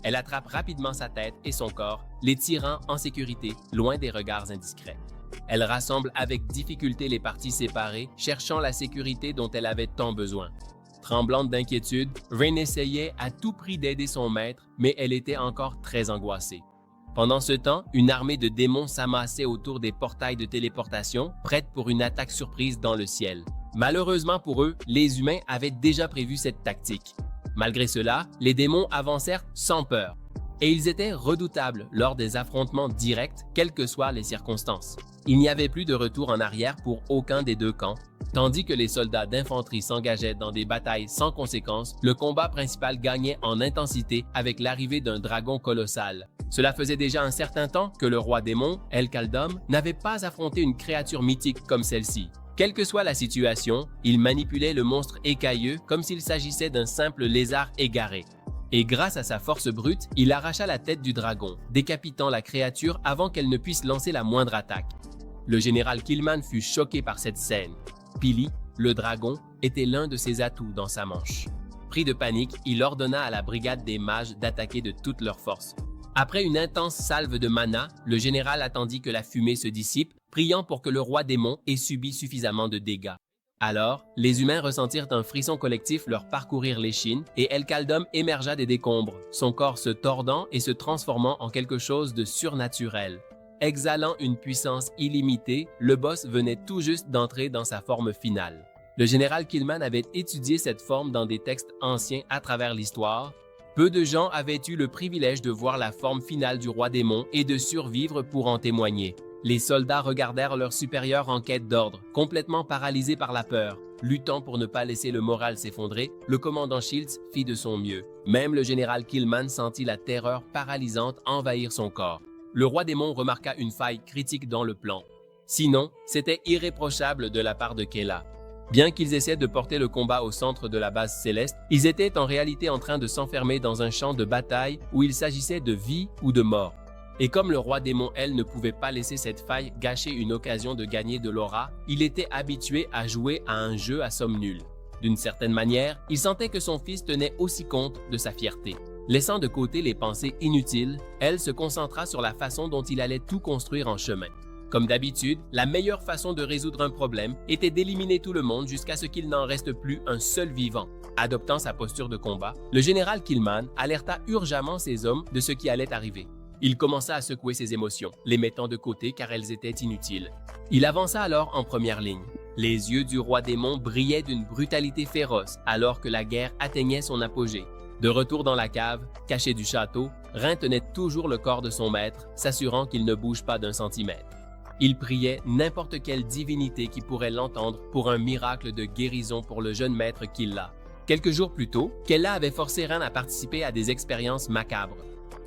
Elle attrape rapidement sa tête et son corps, les tirant en sécurité, loin des regards indiscrets. Elle rassemble avec difficulté les parties séparées, cherchant la sécurité dont elle avait tant besoin. Tremblante d'inquiétude, Rin essayait à tout prix d'aider son maître, mais elle était encore très angoissée. Pendant ce temps, une armée de démons s'amassait autour des portails de téléportation, prête pour une attaque surprise dans le ciel. Malheureusement pour eux, les humains avaient déjà prévu cette tactique. Malgré cela, les démons avancèrent sans peur. Et ils étaient redoutables lors des affrontements directs, quelles que soient les circonstances. Il n'y avait plus de retour en arrière pour aucun des deux camps. Tandis que les soldats d'infanterie s'engageaient dans des batailles sans conséquence, le combat principal gagnait en intensité avec l'arrivée d'un dragon colossal. Cela faisait déjà un certain temps que le roi démon, El-Kaldum, n'avait pas affronté une créature mythique comme celle-ci. Quelle que soit la situation, il manipulait le monstre écailleux comme s'il s'agissait d'un simple lézard égaré. Et grâce à sa force brute, il arracha la tête du dragon, décapitant la créature avant qu'elle ne puisse lancer la moindre attaque. Le général Killman fut choqué par cette scène. Pili, le dragon, était l'un de ses atouts dans sa manche. Pris de panique, il ordonna à la brigade des mages d'attaquer de toute leur force. Après une intense salve de mana, le général attendit que la fumée se dissipe, priant pour que le roi démon ait subi suffisamment de dégâts. Alors, les humains ressentirent un frisson collectif leur parcourir l'échine et El-Kaldum émergea des décombres, son corps se tordant et se transformant en quelque chose de surnaturel. Exhalant une puissance illimitée, le boss venait tout juste d'entrer dans sa forme finale. Le général Killman avait étudié cette forme dans des textes anciens à travers l'histoire. Peu de gens avaient eu le privilège de voir la forme finale du roi démon et de survivre pour en témoigner. Les soldats regardèrent leurs supérieurs en quête d'ordre, complètement paralysés par la peur. Luttant pour ne pas laisser le moral s'effondrer, le commandant Shields fit de son mieux. Même le général Killman sentit la terreur paralysante envahir son corps. Le roi démon remarqua une faille critique dans le plan. Sinon, c'était irréprochable de la part de Kela. Bien qu'ils essaient de porter le combat au centre de la base céleste, ils étaient en réalité en train de s'enfermer dans un champ de bataille où il s'agissait de vie ou de mort. Et comme le roi démon, elle, ne pouvait pas laisser cette faille gâcher une occasion de gagner de l'aura, il était habitué à jouer à un jeu à somme nulle. D'une certaine manière, il sentait que son fils tenait aussi compte de sa fierté. Laissant de côté les pensées inutiles, elle se concentra sur la façon dont il allait tout construire en chemin. Comme d'habitude, la meilleure façon de résoudre un problème était d'éliminer tout le monde jusqu'à ce qu'il n'en reste plus un seul vivant. Adoptant sa posture de combat, le général Killman alerta urgemment ses hommes de ce qui allait arriver. Il commença à secouer ses émotions, les mettant de côté car elles étaient inutiles. Il avança alors en première ligne. Les yeux du roi démon brillaient d'une brutalité féroce alors que la guerre atteignait son apogée. De retour dans la cave, caché du château, Rin tenait toujours le corps de son maître, s'assurant qu'il ne bouge pas d'un centimètre. Il priait n'importe quelle divinité qui pourrait l'entendre pour un miracle de guérison pour le jeune maître Killa. Quelques jours plus tôt, Kella avait forcé Rin à participer à des expériences macabres.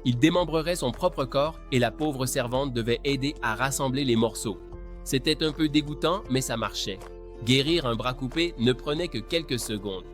Il démembrerait son propre corps et la pauvre servante devait aider à rassembler les morceaux. C'était un peu dégoûtant, mais ça marchait. Guérir un bras coupé ne prenait que quelques secondes.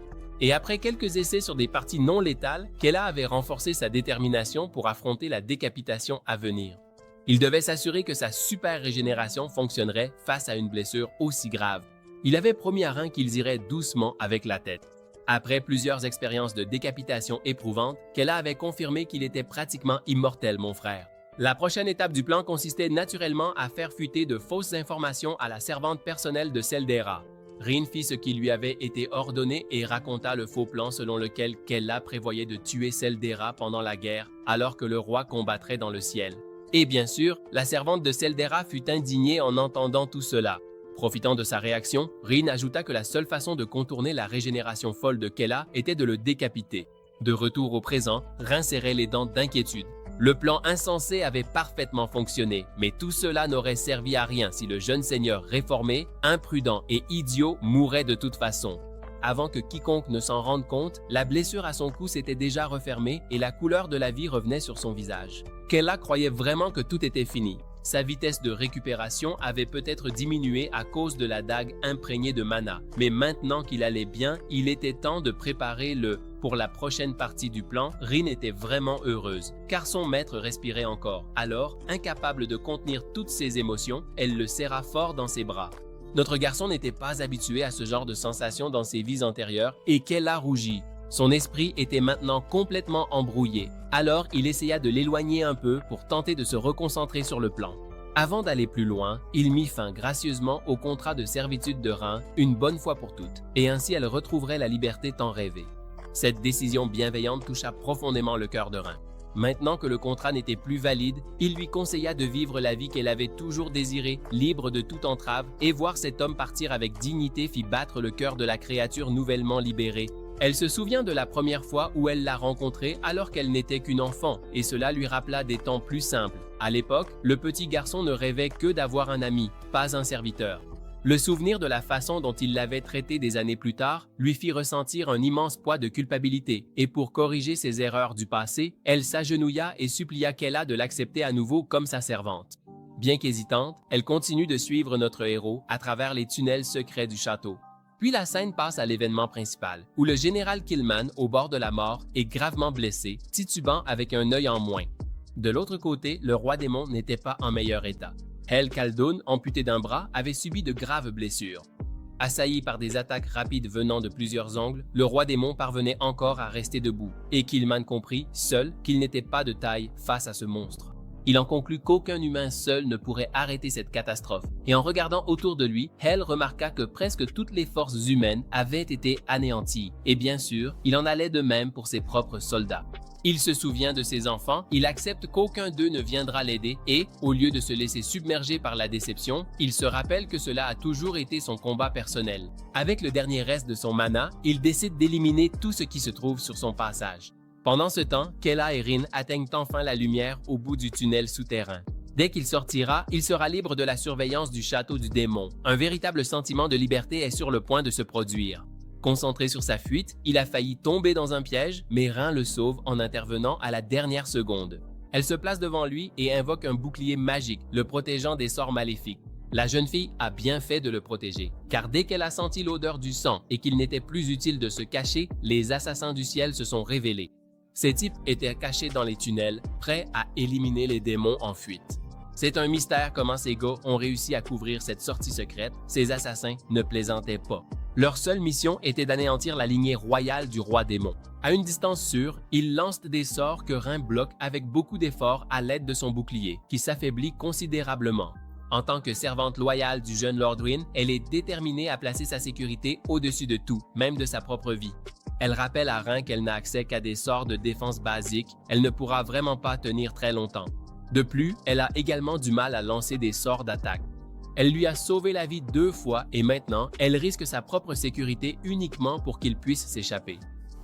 Et après quelques essais sur des parties non létales, Kella avait renforcé sa détermination pour affronter la décapitation à venir. Il devait s'assurer que sa super régénération fonctionnerait face à une blessure aussi grave. Il avait promis à Rin qu'ils iraient doucement avec la tête. Après plusieurs expériences de décapitation éprouvantes, Kella avait confirmé qu'il était pratiquement immortel, mon frère. La prochaine étape du plan consistait naturellement à faire fuiter de fausses informations à la servante personnelle de Seldera. Rin fit ce qui lui avait été ordonné et raconta le faux plan selon lequel Kella prévoyait de tuer Seldera pendant la guerre alors que le roi combattrait dans le ciel. Et bien sûr, la servante de Seldera fut indignée en entendant tout cela. Profitant de sa réaction, Rin ajouta que la seule façon de contourner la régénération folle de Kella était de le décapiter. De retour au présent, Rin serrait les dents d'inquiétude. Le plan insensé avait parfaitement fonctionné, mais tout cela n'aurait servi à rien si le jeune seigneur réformé, imprudent et idiot mourait de toute façon. Avant que quiconque ne s'en rende compte, la blessure à son cou s'était déjà refermée et la couleur de la vie revenait sur son visage. Kella croyait vraiment que tout était fini. Sa vitesse de récupération avait peut-être diminué à cause de la dague imprégnée de mana, mais maintenant qu'il allait bien, il était temps de préparer Pour la prochaine partie du plan, Rin était vraiment heureuse, car son maître respirait encore. Alors, incapable de contenir toutes ses émotions, elle le serra fort dans ses bras. Notre garçon n'était pas habitué à ce genre de sensation dans ses vies antérieures et Kella rougit. Son esprit était maintenant complètement embrouillé. Alors, il essaya de l'éloigner un peu pour tenter de se reconcentrer sur le plan. Avant d'aller plus loin, il mit fin gracieusement au contrat de servitude de Rin une bonne fois pour toutes, et ainsi elle retrouverait la liberté tant rêvée. Cette décision bienveillante toucha profondément le cœur de Rin. Maintenant que le contrat n'était plus valide, il lui conseilla de vivre la vie qu'elle avait toujours désirée, libre de toute entrave, et voir cet homme partir avec dignité fit battre le cœur de la créature nouvellement libérée. Elle se souvient de la première fois où elle l'a rencontré alors qu'elle n'était qu'une enfant, et cela lui rappela des temps plus simples. À l'époque, le petit garçon ne rêvait que d'avoir un ami, pas un serviteur. Le souvenir de la façon dont il l'avait traité des années plus tard lui fit ressentir un immense poids de culpabilité, et pour corriger ses erreurs du passé, elle s'agenouilla et supplia Kayla de l'accepter à nouveau comme sa servante. Bien qu'hésitante, elle continue de suivre notre héros à travers les tunnels secrets du château. Puis la scène passe à l'événement principal, où le général Killman, au bord de la mort, est gravement blessé, titubant avec un œil en moins. De l'autre côté, le roi démon n'était pas en meilleur état. Hel Khaldun, amputé d'un bras, avait subi de graves blessures. Assailli par des attaques rapides venant de plusieurs angles, le roi démon parvenait encore à rester debout, et Killman comprit, seul, qu'il n'était pas de taille face à ce monstre. Il en conclut qu'aucun humain seul ne pourrait arrêter cette catastrophe, et en regardant autour de lui, Hel remarqua que presque toutes les forces humaines avaient été anéanties, et bien sûr, il en allait de même pour ses propres soldats. Il se souvient de ses enfants, il accepte qu'aucun d'eux ne viendra l'aider et, au lieu de se laisser submerger par la déception, il se rappelle que cela a toujours été son combat personnel. Avec le dernier reste de son mana, il décide d'éliminer tout ce qui se trouve sur son passage. Pendant ce temps, Kayla et Rin atteignent enfin la lumière au bout du tunnel souterrain. Dès qu'il sortira, il sera libre de la surveillance du château du démon. Un véritable sentiment de liberté est sur le point de se produire. Concentré sur sa fuite, il a failli tomber dans un piège, mais Rin le sauve en intervenant à la dernière seconde. Elle se place devant lui et invoque un bouclier magique, le protégeant des sorts maléfiques. La jeune fille a bien fait de le protéger, car dès qu'elle a senti l'odeur du sang et qu'il n'était plus utile de se cacher, les assassins du ciel se sont révélés. Ces types étaient cachés dans les tunnels, prêts à éliminer les démons en fuite. C'est un mystère comment ces gars ont réussi à couvrir cette sortie secrète, ces assassins ne plaisantaient pas. Leur seule mission était d'anéantir la lignée royale du roi démon. À une distance sûre, ils lancent des sorts que Rin bloque avec beaucoup d'efforts à l'aide de son bouclier, qui s'affaiblit considérablement. En tant que servante loyale du jeune Lord Wynn, elle est déterminée à placer sa sécurité au-dessus de tout, même de sa propre vie. Elle rappelle à Rin qu'elle n'a accès qu'à des sorts de défense basiques, elle ne pourra vraiment pas tenir très longtemps. De plus, elle a également du mal à lancer des sorts d'attaque. Elle lui a sauvé la vie 2 fois et maintenant, elle risque sa propre sécurité uniquement pour qu'il puisse s'échapper.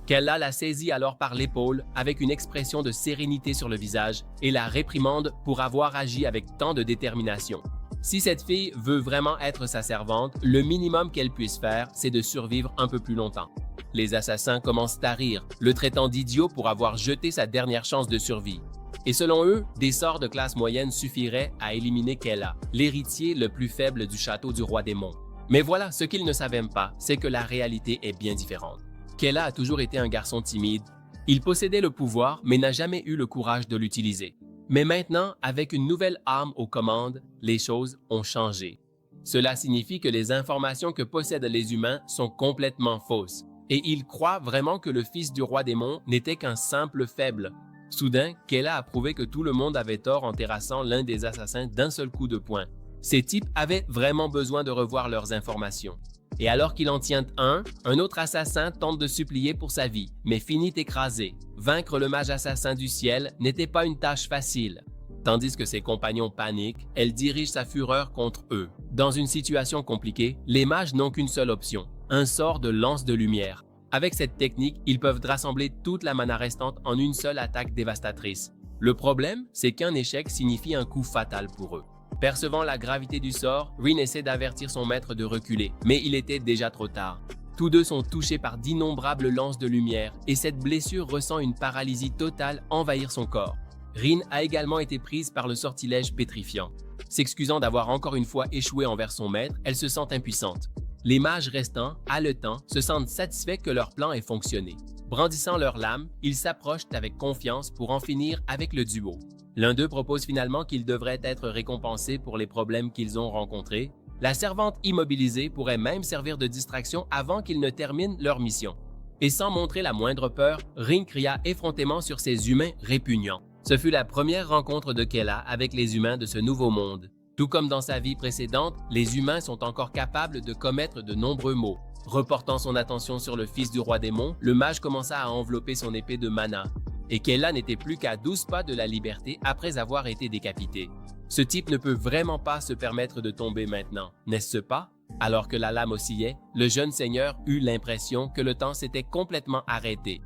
Kayla la saisit alors par l'épaule avec une expression de sérénité sur le visage et la réprimande pour avoir agi avec tant de détermination. Si cette fille veut vraiment être sa servante, le minimum qu'elle puisse faire, c'est de survivre un peu plus longtemps. Les assassins commencent à rire, le traitant d'idiot pour avoir jeté sa dernière chance de survie. Et selon eux, des sorts de classe moyenne suffiraient à éliminer Kayla, l'héritier le plus faible du château du roi démon. Mais voilà, ce qu'ils ne savaient pas, c'est que la réalité est bien différente. Kayla a toujours été un garçon timide. Il possédait le pouvoir, mais n'a jamais eu le courage de l'utiliser. Mais maintenant, avec une nouvelle arme aux commandes, les choses ont changé. Cela signifie que les informations que possèdent les humains sont complètement fausses. Et il croit vraiment que le fils du roi démon n'était qu'un simple faible. Soudain, Kayla a prouvé que tout le monde avait tort en terrassant l'un des assassins d'un seul coup de poing. Ces types avaient vraiment besoin de revoir leurs informations. Et alors qu'il en tient un autre assassin tente de supplier pour sa vie, mais finit écrasé. Vaincre le mage assassin du ciel n'était pas une tâche facile. Tandis que ses compagnons paniquent, elle dirige sa fureur contre eux. Dans une situation compliquée, les mages n'ont qu'une seule option, un sort de lance de lumière. Avec cette technique, ils peuvent rassembler toute la mana restante en une seule attaque dévastatrice. Le problème, c'est qu'un échec signifie un coup fatal pour eux. Percevant la gravité du sort, Rin essaie d'avertir son maître de reculer, mais il était déjà trop tard. Tous deux sont touchés par d'innombrables lances de lumière et cette blessure ressent une paralysie totale envahir son corps. Rin a également été prise par le sortilège pétrifiant. S'excusant d'avoir encore une fois échoué envers son maître, elle se sent impuissante. Les mages restants, haletants, se sentent satisfaits que leur plan ait fonctionné. Brandissant leurs lames, ils s'approchent avec confiance pour en finir avec le duo. L'un d'eux propose finalement qu'ils devraient être récompensés pour les problèmes qu'ils ont rencontrés. La servante immobilisée pourrait même servir de distraction avant qu'ils ne terminent leur mission. Et sans montrer la moindre peur, Rin cria effrontément sur ces humains répugnants. Ce fut la première rencontre de Kayla avec les humains de ce nouveau monde. Tout comme dans sa vie précédente, les humains sont encore capables de commettre de nombreux maux. Reportant son attention sur le fils du roi démon, le mage commença à envelopper son épée de mana. Et Kayla n'était plus qu'à 12 pas de la liberté après avoir été décapité. Ce type ne peut vraiment pas se permettre de tomber maintenant, n'est-ce pas? Alors que la lame oscillait, le jeune seigneur eut l'impression que le temps s'était complètement arrêté.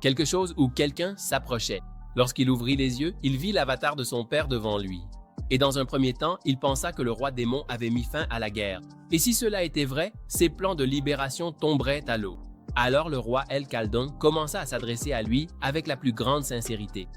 Quelque chose ou quelqu'un s'approchait. Lorsqu'il ouvrit les yeux, il vit l'avatar de son père devant lui. Et dans un premier temps, il pensa que le roi démon avait mis fin à la guerre. Et si cela était vrai, ses plans de libération tomberaient à l'eau. Alors le roi El Kaldon commença à s'adresser à lui avec la plus grande sincérité.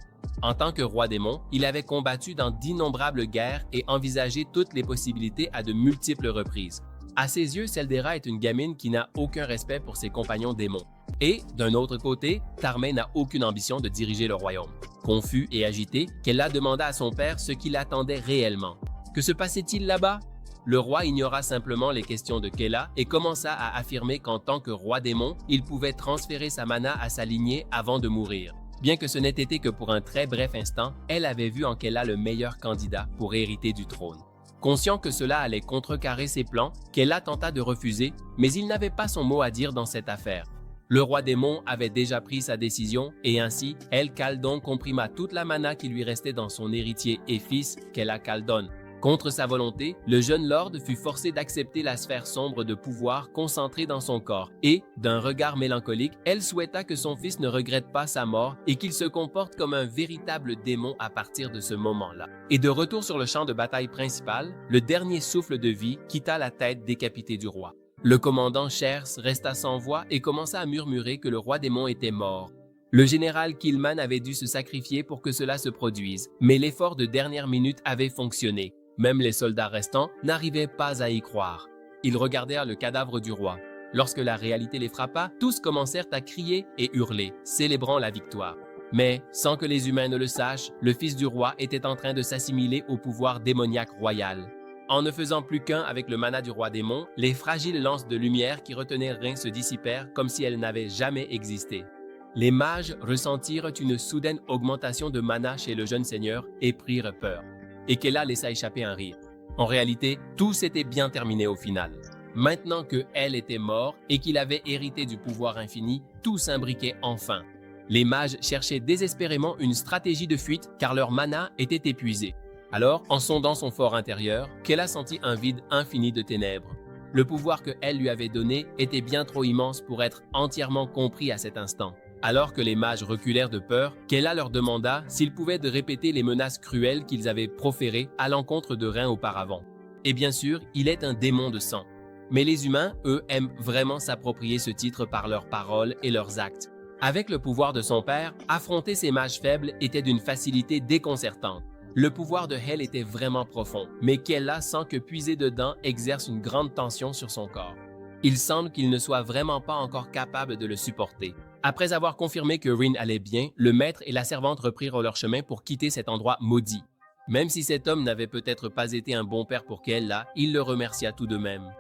En tant que roi démon, il avait combattu dans d'innombrables guerres et envisagé toutes les possibilités à de multiples reprises. À ses yeux, Seldera est une gamine qui n'a aucun respect pour ses compagnons démons. Et, d'un autre côté, Tarmey n'a aucune ambition de diriger le royaume. Confus et agité, Kella demanda à son père ce qu'il attendait réellement. Que se passait-il là-bas? Le roi ignora simplement les questions de Kella et commença à affirmer qu'en tant que roi démon, il pouvait transférer sa mana à sa lignée avant de mourir. Bien que ce n'ait été que pour un très bref instant, elle avait vu en Kella le meilleur candidat pour hériter du trône. Conscient que cela allait contrecarrer ses plans, Kella tenta de refuser, mais il n'avait pas son mot à dire dans cette affaire. Le roi démon avait déjà pris sa décision et ainsi, El Kaldon comprima toute la mana qui lui restait dans son héritier et fils, Kella Kaldon. Contre sa volonté, le jeune lord fut forcé d'accepter la sphère sombre de pouvoir concentrée dans son corps et, d'un regard mélancolique, elle souhaita que son fils ne regrette pas sa mort et qu'il se comporte comme un véritable démon à partir de ce moment-là. Et de retour sur le champ de bataille principal, le dernier souffle de vie quitta la tête décapitée du roi. Le commandant Shers resta sans voix et commença à murmurer que le roi démon était mort. Le général Killman avait dû se sacrifier pour que cela se produise, mais l'effort de dernière minute avait fonctionné. Même les soldats restants n'arrivaient pas à y croire. Ils regardèrent le cadavre du roi. Lorsque la réalité les frappa, tous commencèrent à crier et hurler, célébrant la victoire. Mais, sans que les humains ne le sachent, le fils du roi était en train de s'assimiler au pouvoir démoniaque royal. En ne faisant plus qu'un avec le mana du roi démon, les fragiles lances de lumière qui retenaient Rin se dissipèrent comme si elles n'avaient jamais existé. Les mages ressentirent une soudaine augmentation de mana chez le jeune seigneur et prirent peur. Et Kella laissa échapper un rire. En réalité, tout s'était bien terminé au final. Maintenant que elle était mort et qu'il avait hérité du pouvoir infini, tout s'imbriquait enfin. Les mages cherchaient désespérément une stratégie de fuite car leur mana était épuisé. Alors, en sondant son fort intérieur, Kella sentit un vide infini de ténèbres. Le pouvoir que elle lui avait donné était bien trop immense pour être entièrement compris à cet instant. Alors que les mages reculèrent de peur, Kella leur demanda s'ils pouvaient de répéter les menaces cruelles qu'ils avaient proférées à l'encontre de Rin auparavant. Et bien sûr, il est un démon de sang. Mais les humains, eux, aiment vraiment s'approprier ce titre par leurs paroles et leurs actes. Avec le pouvoir de son père, affronter ces mages faibles était d'une facilité déconcertante. Le pouvoir de Hel était vraiment profond, mais Kella sent que puiser dedans exerce une grande tension sur son corps. Il semble qu'il ne soit vraiment pas encore capable de le supporter. Après avoir confirmé que Rin allait bien, le maître et la servante reprirent leur chemin pour quitter cet endroit maudit. Même si cet homme n'avait peut-être pas été un bon père pour Kella, il le remercia tout de même.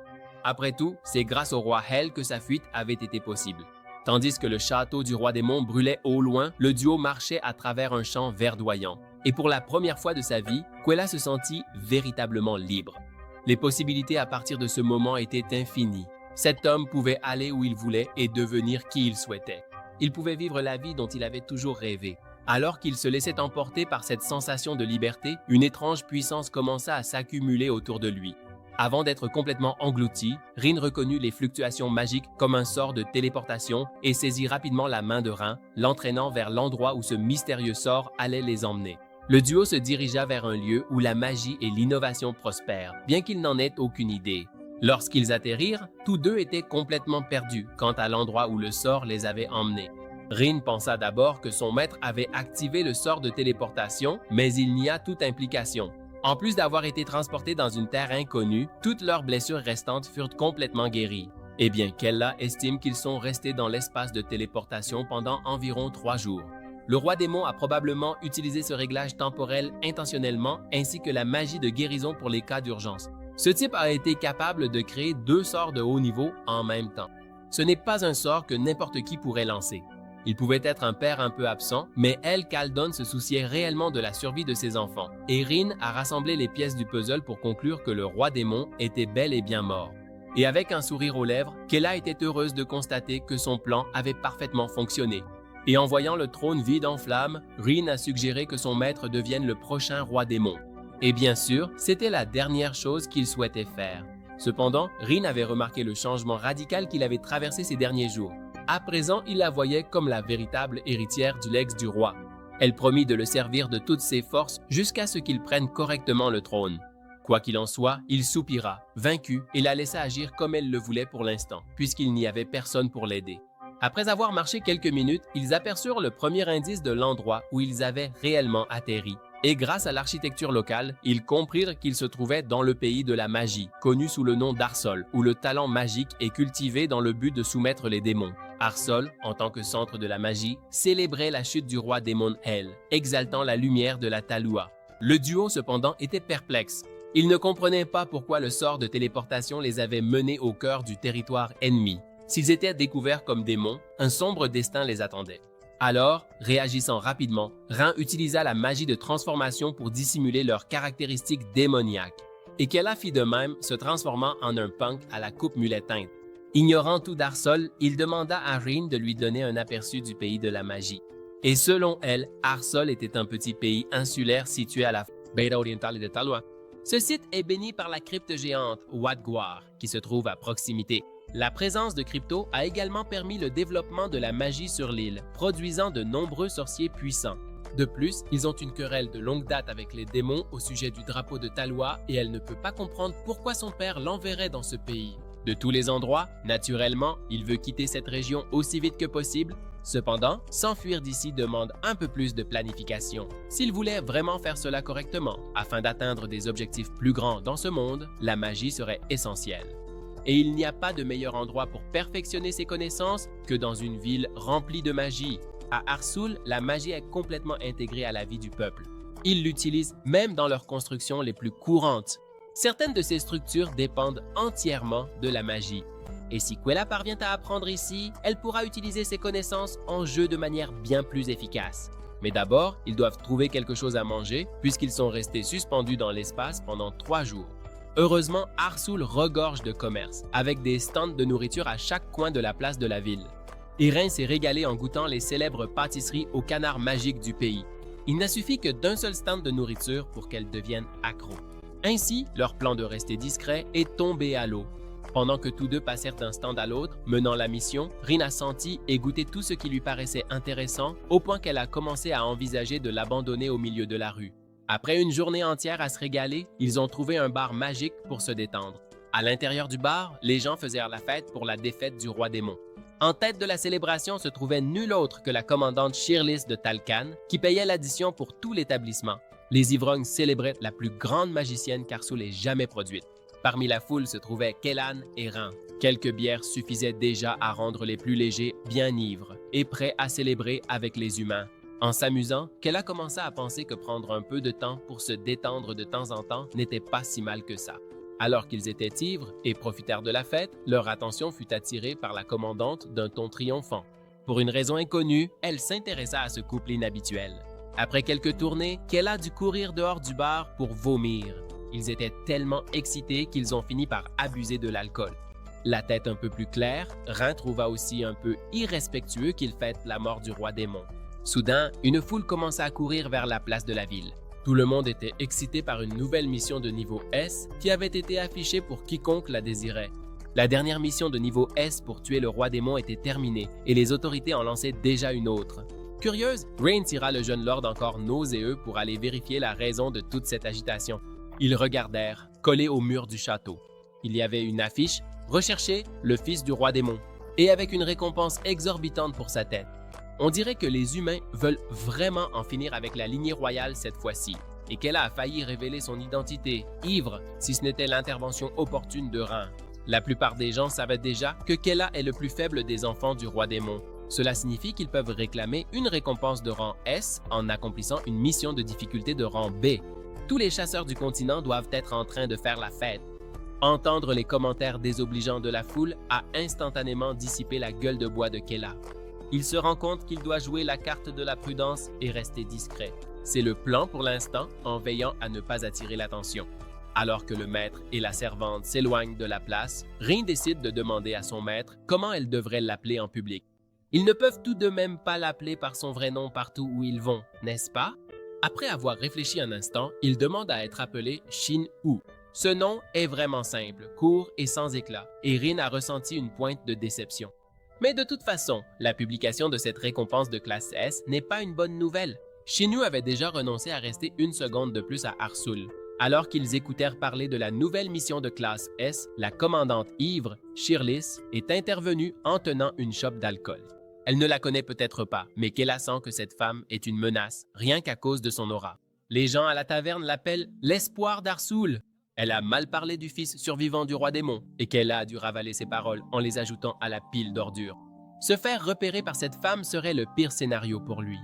Après tout, c'est grâce au roi Hel que sa fuite avait été possible. Tandis que le château du roi démon brûlait au loin, le duo marchait à travers un champ verdoyant. Et pour la première fois de sa vie, Quella se sentit véritablement libre. Les possibilités à partir de ce moment étaient infinies. Cet homme pouvait aller où il voulait et devenir qui il souhaitait. Il pouvait vivre la vie dont il avait toujours rêvé. Alors qu'il se laissait emporter par cette sensation de liberté, une étrange puissance commença à s'accumuler autour de lui. Avant d'être complètement englouti, Rin reconnut les fluctuations magiques comme un sort de téléportation et saisit rapidement la main de Rin, l'entraînant vers l'endroit où ce mystérieux sort allait les emmener. Le duo se dirigea vers un lieu où la magie et l'innovation prospèrent, bien qu'ils n'en aient aucune idée. Lorsqu'ils atterrirent, tous deux étaient complètement perdus quant à l'endroit où le sort les avait emmenés. Rin pensa d'abord que son maître avait activé le sort de téléportation, mais il nia toute implication. En plus d'avoir été transportés dans une terre inconnue, toutes leurs blessures restantes furent complètement guéries. Eh bien, Kella estime qu'ils sont restés dans l'espace de téléportation pendant environ 3 jours. Le roi démon a probablement utilisé ce réglage temporel intentionnellement ainsi que la magie de guérison pour les cas d'urgence. Ce type a été capable de créer 2 sorts de haut niveau en même temps. Ce n'est pas un sort que n'importe qui pourrait lancer. Il pouvait être un père un peu absent, mais El Kaldon se souciait réellement de la survie de ses enfants. Et Rin a rassemblé les pièces du puzzle pour conclure que le roi démon était bel et bien mort. Et avec un sourire aux lèvres, Kella était heureuse de constater que son plan avait parfaitement fonctionné. Et en voyant le trône vide en flammes, Rin a suggéré que son maître devienne le prochain roi démon. Et bien sûr, c'était la dernière chose qu'il souhaitait faire. Cependant, Rin avait remarqué le changement radical qu'il avait traversé ces derniers jours. À présent, il la voyait comme la véritable héritière du legs du roi. Elle promit de le servir de toutes ses forces jusqu'à ce qu'il prenne correctement le trône. Quoi qu'il en soit, il soupira, vaincu, et la laissa agir comme elle le voulait pour l'instant, puisqu'il n'y avait personne pour l'aider. Après avoir marché quelques minutes, ils aperçurent le premier indice de l'endroit où ils avaient réellement atterri. Et grâce à l'architecture locale, ils comprirent qu'ils se trouvaient dans le pays de la magie, connu sous le nom d'Arsol, où le talent magique est cultivé dans le but de soumettre les démons. Arsol, en tant que centre de la magie, célébrait la chute du roi démon Hel, exaltant la lumière de la Talua. Le duo, cependant, était perplexe. Ils ne comprenaient pas pourquoi le sort de téléportation les avait menés au cœur du territoire ennemi. S'ils étaient découverts comme démons, un sombre destin les attendait. Alors, réagissant rapidement, Rin utilisa la magie de transformation pour dissimuler leurs caractéristiques démoniaques. Et Kella fit de même, se transformant en un punk à la coupe mulet teinte. Ignorant tout d'Arsol, il demanda à Rin de lui donner un aperçu du pays de la magie. Et selon elle, Arsol était un petit pays insulaire situé à la baie orientale de Talua. Ce site est béni par la crypte géante Wadgwar, qui se trouve à proximité. La présence de crypto a également permis le développement de la magie sur l'île, produisant de nombreux sorciers puissants. De plus, ils ont une querelle de longue date avec les démons au sujet du drapeau de Talua et elle ne peut pas comprendre pourquoi son père l'enverrait dans ce pays. De tous les endroits, naturellement, il veut quitter cette région aussi vite que possible. Cependant, s'enfuir d'ici demande un peu plus de planification. S'il voulait vraiment faire cela correctement, afin d'atteindre des objectifs plus grands dans ce monde, la magie serait essentielle. Et il n'y a pas de meilleur endroit pour perfectionner ses connaissances que dans une ville remplie de magie. À Arsul, la magie est complètement intégrée à la vie du peuple. Ils l'utilisent même dans leurs constructions les plus courantes. Certaines de ces structures dépendent entièrement de la magie. Et si Quella parvient à apprendre ici, elle pourra utiliser ses connaissances en jeu de manière bien plus efficace. Mais d'abord, ils doivent trouver quelque chose à manger puisqu'ils sont restés suspendus dans l'espace pendant 3 jours. Heureusement, Arsul regorge de commerce, avec des stands de nourriture à chaque coin de la place de la ville. Rin s'est régalé en goûtant les célèbres pâtisseries au canard magique du pays. Il n'a suffi que d'un seul stand de nourriture pour qu'elle devienne accro. Ainsi, leur plan de rester discret est tombé à l'eau. Pendant que tous deux passèrent d'un stand à l'autre, menant la mission, Rin a senti et goûté tout ce qui lui paraissait intéressant, au point qu'elle a commencé à envisager de l'abandonner au milieu de la rue. Après une journée entière à se régaler, ils ont trouvé un bar magique pour se détendre. À l'intérieur du bar, les gens faisaient la fête pour la défaite du roi démon. En tête de la célébration se trouvait nul autre que la commandante Shirlis de Talcan, qui payait l'addition pour tout l'établissement. Les ivrognes célébraient la plus grande magicienne qu'Arsul ait jamais produite. Parmi la foule se trouvaient Kellan et Rin. Quelques bières suffisaient déjà à rendre les plus légers bien ivres et prêts à célébrer avec les humains. En s'amusant, Kella commença à penser que prendre un peu de temps pour se détendre de temps en temps n'était pas si mal que ça. Alors qu'ils étaient ivres et profitèrent de la fête, leur attention fut attirée par la commandante d'un ton triomphant. Pour une raison inconnue, elle s'intéressa à ce couple inhabituel. Après quelques tournées, Kella dut courir dehors du bar pour vomir. Ils étaient tellement excités qu'ils ont fini par abuser de l'alcool. La tête un peu plus claire, Rin trouva aussi un peu irrespectueux qu'ils fêtent la mort du roi démon. Soudain, une foule commença à courir vers la place de la ville. Tout le monde était excité par une nouvelle mission de niveau S qui avait été affichée pour quiconque la désirait. La dernière mission de niveau S pour tuer le roi démon était terminée et les autorités en lançaient déjà une autre. Curieuse, Rin tira le jeune lord encore nauséeux pour aller vérifier la raison de toute cette agitation. Ils regardèrent, collés au mur du château. Il y avait une affiche « Recherchez le fils du roi démon » et avec une récompense exorbitante pour sa tête. On dirait que les humains veulent vraiment en finir avec la lignée royale cette fois-ci, et qu'elle a failli révéler son identité, ivre, si ce n'était l'intervention opportune de Rin. La plupart des gens savaient déjà que Kella est le plus faible des enfants du roi démon. Cela signifie qu'ils peuvent réclamer une récompense de rang S en accomplissant une mission de difficulté de rang B. Tous les chasseurs du continent doivent être en train de faire la fête. Entendre les commentaires désobligeants de la foule a instantanément dissipé la gueule de bois de Kella. Il se rend compte qu'il doit jouer la carte de la prudence et rester discret. C'est le plan pour l'instant, en veillant à ne pas attirer l'attention. Alors que le maître et la servante s'éloignent de la place, Rin décide de demander à son maître comment elle devrait l'appeler en public. Ils ne peuvent tout de même pas l'appeler par son vrai nom partout où ils vont, n'est-ce pas? Après avoir réfléchi un instant, il demande à être appelé Shin Wu. Ce nom est vraiment simple, court et sans éclat, et Rin a ressenti une pointe de déception. Mais de toute façon, la publication de cette récompense de classe S n'est pas une bonne nouvelle. Shinnu avait déjà renoncé à rester une seconde de plus à Arsul. Alors qu'ils écoutèrent parler de la nouvelle mission de classe S, la commandante ivre, Shirlis, est intervenue en tenant une chope d'alcool. Elle ne la connaît peut-être pas, mais Kella sent que cette femme est une menace, rien qu'à cause de son aura. Les gens à la taverne l'appellent l'espoir d'Arsul. Elle a mal parlé du fils survivant du roi démon et Kella a dû ravaler ses paroles en les ajoutant à la pile d'ordures. Se faire repérer par cette femme serait le pire scénario pour lui.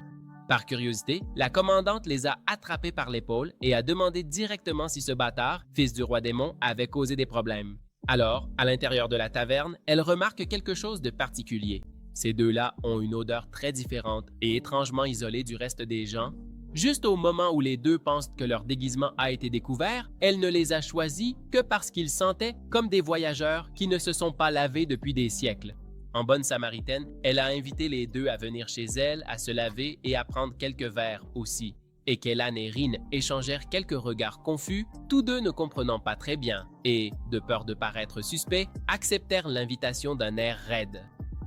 Par curiosité, la commandante les a attrapés par l'épaule et a demandé directement si ce bâtard, fils du roi démon, avait causé des problèmes. Alors, à l'intérieur de la taverne, elle remarque quelque chose de particulier. Ces deux-là ont une odeur très différente et étrangement isolée du reste des gens. Juste au moment où les deux pensent que leur déguisement a été découvert, elle ne les a choisis que parce qu'ils sentaient comme des voyageurs qui ne se sont pas lavés depuis des siècles. En bonne samaritaine, elle a invité les deux à venir chez elle, à se laver et à prendre quelques verres aussi. Et Kellan et Rin échangèrent quelques regards confus, tous deux ne comprenant pas très bien, et, de peur de paraître suspects, acceptèrent l'invitation d'un air raide.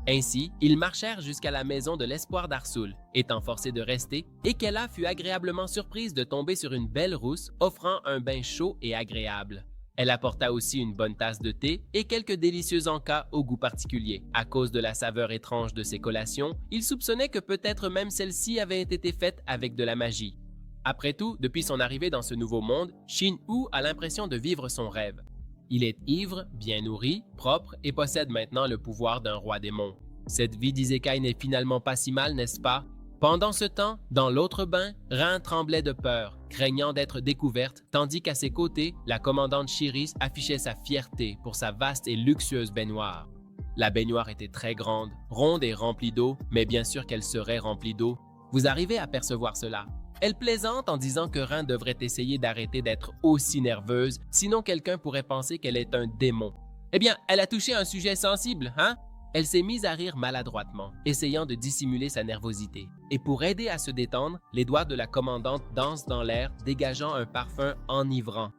Ainsi, ils marchèrent jusqu'à la maison de l'espoir d'Arsul, étant forcés de rester, et Kella fut agréablement surprise de tomber sur une belle rousse offrant un bain chaud et agréable. Elle apporta aussi une bonne tasse de thé et quelques délicieux encas au goût particulier. À cause de la saveur étrange de ces collations, il soupçonnait que peut-être même celle-ci avait été faite avec de la magie. Après tout, depuis son arrivée dans ce nouveau monde, Shin-Woo a l'impression de vivre son rêve. Il est ivre, bien nourri, propre et possède maintenant le pouvoir d'un roi démon. Cette vie d'Isekai n'est finalement pas si mal, n'est-ce pas? Pendant ce temps, dans l'autre bain, Rin tremblait de peur, craignant d'être découverte, tandis qu'à ses côtés, la commandante Shiris affichait sa fierté pour sa vaste et luxueuse baignoire. La baignoire était très grande, ronde et remplie d'eau, mais bien sûr qu'elle serait remplie d'eau. Vous arrivez à percevoir cela? Elle plaisante en disant que Rin devrait essayer d'arrêter d'être aussi nerveuse, sinon quelqu'un pourrait penser qu'elle est un démon. Eh bien, elle a touché un sujet sensible, hein? Elle s'est mise à rire maladroitement, essayant de dissimuler sa nervosité. Et pour aider à se détendre, les doigts de la commandante dansent dans l'air, dégageant un parfum enivrant.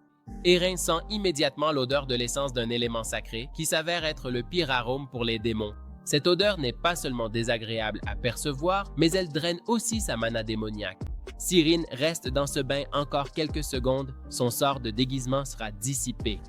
Et Rin sent immédiatement l'odeur de l'essence d'un élément sacré qui s'avère être le pire arôme pour les démons. Cette odeur n'est pas seulement désagréable à percevoir, mais elle draine aussi sa mana démoniaque. Si Rin reste dans ce bain encore quelques secondes, son sort de déguisement sera dissipé.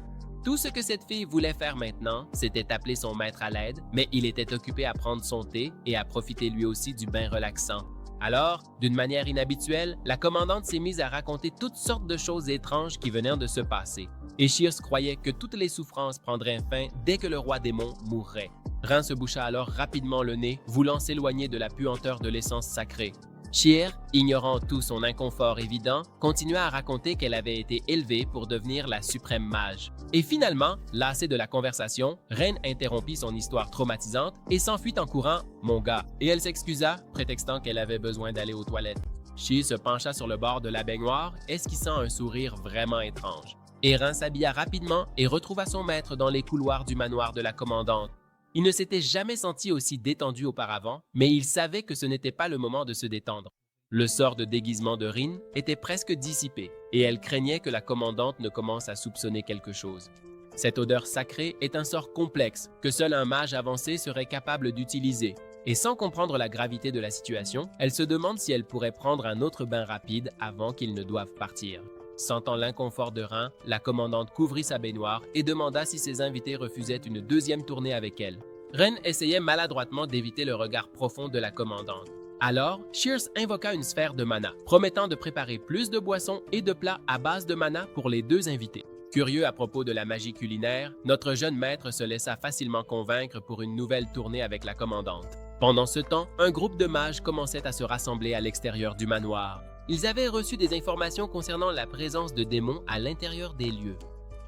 Tout ce que cette fille voulait faire maintenant, c'était appeler son maître à l'aide, mais il était occupé à prendre son thé et à profiter lui aussi du bain relaxant. Alors, d'une manière inhabituelle, la commandante s'est mise à raconter toutes sortes de choses étranges qui venaient de se passer. Et Shears croyait que toutes les souffrances prendraient fin dès que le roi démon mourrait. Rin se boucha alors rapidement le nez, voulant s'éloigner de la puanteur de l'essence sacrée. Shear, ignorant tout son inconfort évident, continua à raconter qu'elle avait été élevée pour devenir la suprême mage. Et finalement, lassée de la conversation, Rin interrompit son histoire traumatisante et s'enfuit en courant « Mon gars », et elle s'excusa, prétextant qu'elle avait besoin d'aller aux toilettes. Shi se pencha sur le bord de la baignoire, esquissant un sourire vraiment étrange. Et Rin s'habilla rapidement et retrouva son maître dans les couloirs du manoir de la commandante. Il ne s'était jamais senti aussi détendu auparavant, mais il savait que ce n'était pas le moment de se détendre. Le sort de déguisement de Rin était presque dissipé, et elle craignait que la commandante ne commence à soupçonner quelque chose. Cette odeur sacrée est un sort complexe que seul un mage avancé serait capable d'utiliser, et sans comprendre la gravité de la situation, elle se demande si elle pourrait prendre un autre bain rapide avant qu'ils ne doivent partir. Sentant l'inconfort de Rin, la commandante couvrit sa baignoire et demanda si ses invités refusaient une deuxième tournée avec elle. Rin essayait maladroitement d'éviter le regard profond de la commandante. Alors, Shears invoqua une sphère de mana, promettant de préparer plus de boissons et de plats à base de mana pour les deux invités. Curieux à propos de la magie culinaire, notre jeune maître se laissa facilement convaincre pour une nouvelle tournée avec la commandante. Pendant ce temps, un groupe de mages commençait à se rassembler à l'extérieur du manoir. Ils avaient reçu des informations concernant la présence de démons à l'intérieur des lieux.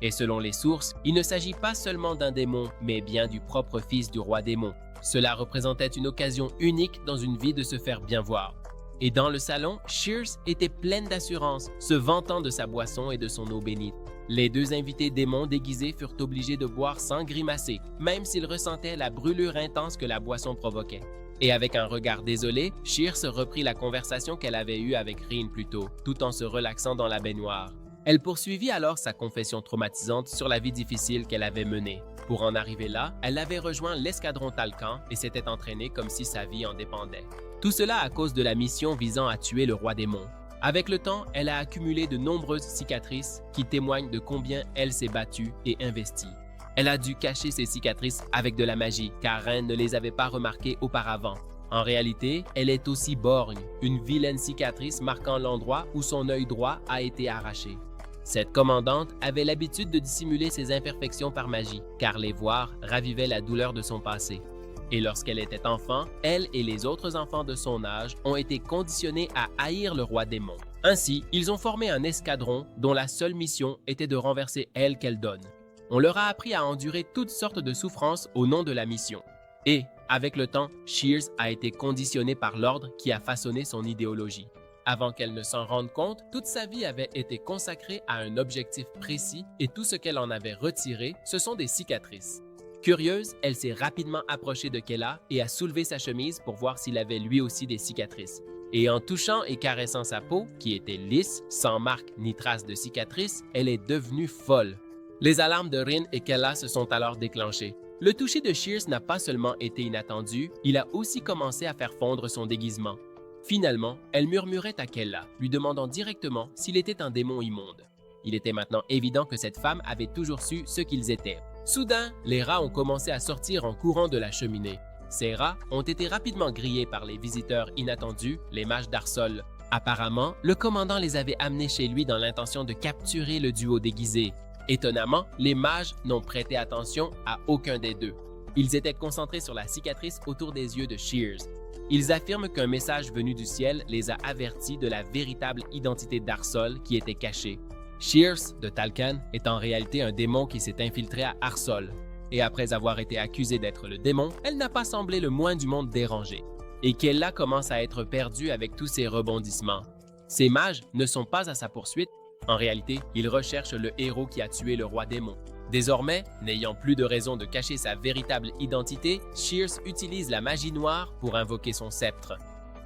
Et selon les sources, il ne s'agit pas seulement d'un démon, mais bien du propre fils du roi démon. Cela représentait une occasion unique dans une vie de se faire bien voir. Et dans le salon, Shears était pleine d'assurance, se vantant de sa boisson et de son eau bénite. Les deux invités démons déguisés furent obligés de boire sans grimacer, même s'ils ressentaient la brûlure intense que la boisson provoquait. Et avec un regard désolé, Shears reprit la conversation qu'elle avait eue avec Rin plus tôt, tout en se relaxant dans la baignoire. Elle poursuivit alors sa confession traumatisante sur la vie difficile qu'elle avait menée. Pour en arriver là, elle avait rejoint l'escadron Talcan et s'était entraînée comme si sa vie en dépendait. Tout cela à cause de la mission visant à tuer le roi démon. Avec le temps, elle a accumulé de nombreuses cicatrices qui témoignent de combien elle s'est battue et investie. Elle a dû cacher ses cicatrices avec de la magie, car Ren ne les avait pas remarquées auparavant. En réalité, elle est aussi borgne, une vilaine cicatrice marquant l'endroit où son œil droit a été arraché. Cette commandante avait l'habitude de dissimuler ses imperfections par magie, car les voir ravivait la douleur de son passé. Et lorsqu'elle était enfant, elle et les autres enfants de son âge ont été conditionnés à haïr le roi démon. Ainsi, ils ont formé un escadron dont la seule mission était de renverser Keldon. On leur a appris à endurer toutes sortes de souffrances au nom de la mission. Et, avec le temps, Shears a été conditionnée par l'ordre qui a façonné son idéologie. Avant qu'elle ne s'en rende compte, toute sa vie avait été consacrée à un objectif précis et tout ce qu'elle en avait retiré, ce sont des cicatrices. Curieuse, elle s'est rapidement approchée de Kella et a soulevé sa chemise pour voir s'il avait lui aussi des cicatrices. Et en touchant et caressant sa peau, qui était lisse, sans marque ni trace de cicatrices, elle est devenue folle. Les alarmes de Rin et Kella se sont alors déclenchées. Le toucher de Shears n'a pas seulement été inattendu, il a aussi commencé à faire fondre son déguisement. Finalement, elle murmurait à Kella, lui demandant directement s'il était un démon immonde. Il était maintenant évident que cette femme avait toujours su ce qu'ils étaient. Soudain, les rats ont commencé à sortir en courant de la cheminée. Ces rats ont été rapidement grillés par les visiteurs inattendus, les mages d'Arsol. Apparemment, le commandant les avait amenés chez lui dans l'intention de capturer le duo déguisé. Étonnamment, les mages n'ont prêté attention à aucun des deux. Ils étaient concentrés sur la cicatrice autour des yeux de Shears. Ils affirment qu'un message venu du ciel les a avertis de la véritable identité d'Arsol qui était cachée. Shears, de Talcan, est en réalité un démon qui s'est infiltré à Arsol. Et après avoir été accusée d'être le démon, elle n'a pas semblé le moins du monde dérangée. Et Kella commence à être perdue avec tous ses rebondissements. Ces mages ne sont pas à sa poursuite. En réalité, ils recherchent le héros qui a tué le roi démon. Désormais, n'ayant plus de raison de cacher sa véritable identité, Shears utilise la magie noire pour invoquer son sceptre.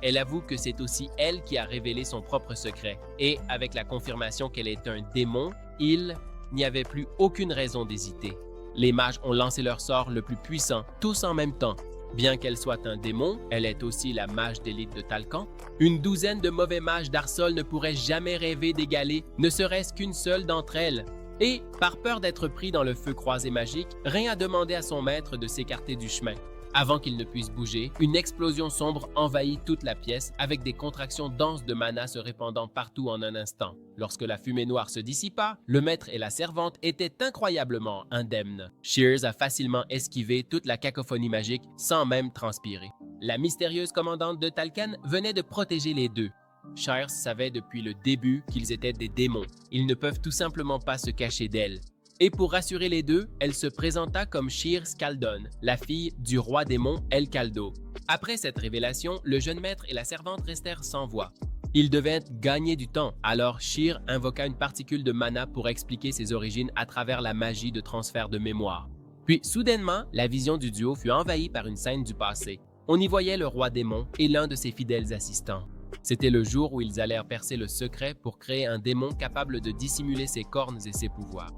Elle avoue que c'est aussi elle qui a révélé son propre secret. Et avec la confirmation qu'elle est un démon, il n'y avait plus aucune raison d'hésiter. Les mages ont lancé leur sort le plus puissant, tous en même temps. Bien qu'elle soit un démon, elle est aussi la mage d'élite de Talcan. Une douzaine de mauvais mages d'Arsol ne pourraient jamais rêver d'égaler, ne serait-ce qu'une seule d'entre elles. Et, par peur d'être pris dans le feu croisé magique, Rin a demandé à son maître de s'écarter du chemin. Avant qu'il ne puisse bouger, une explosion sombre envahit toute la pièce avec des contractions denses de mana se répandant partout en un instant. Lorsque la fumée noire se dissipa, le maître et la servante étaient incroyablement indemnes. Shears a facilement esquivé toute la cacophonie magique sans même transpirer. La mystérieuse commandante de Talcan venait de protéger les deux. Shears savait depuis le début qu'ils étaient des démons. Ils ne peuvent tout simplement pas se cacher d'elle. Et pour rassurer les deux, elle se présenta comme Shears Kaldon, la fille du roi démon Kaldo. Après cette révélation, le jeune maître et la servante restèrent sans voix. Ils devaient gagner du temps, alors Shears invoqua une particule de mana pour expliquer ses origines à travers la magie de transfert de mémoire. Puis, soudainement, la vision du duo fut envahie par une scène du passé. On y voyait le roi démon et l'un de ses fidèles assistants. C'était le jour où ils allèrent percer le secret pour créer un démon capable de dissimuler ses cornes et ses pouvoirs.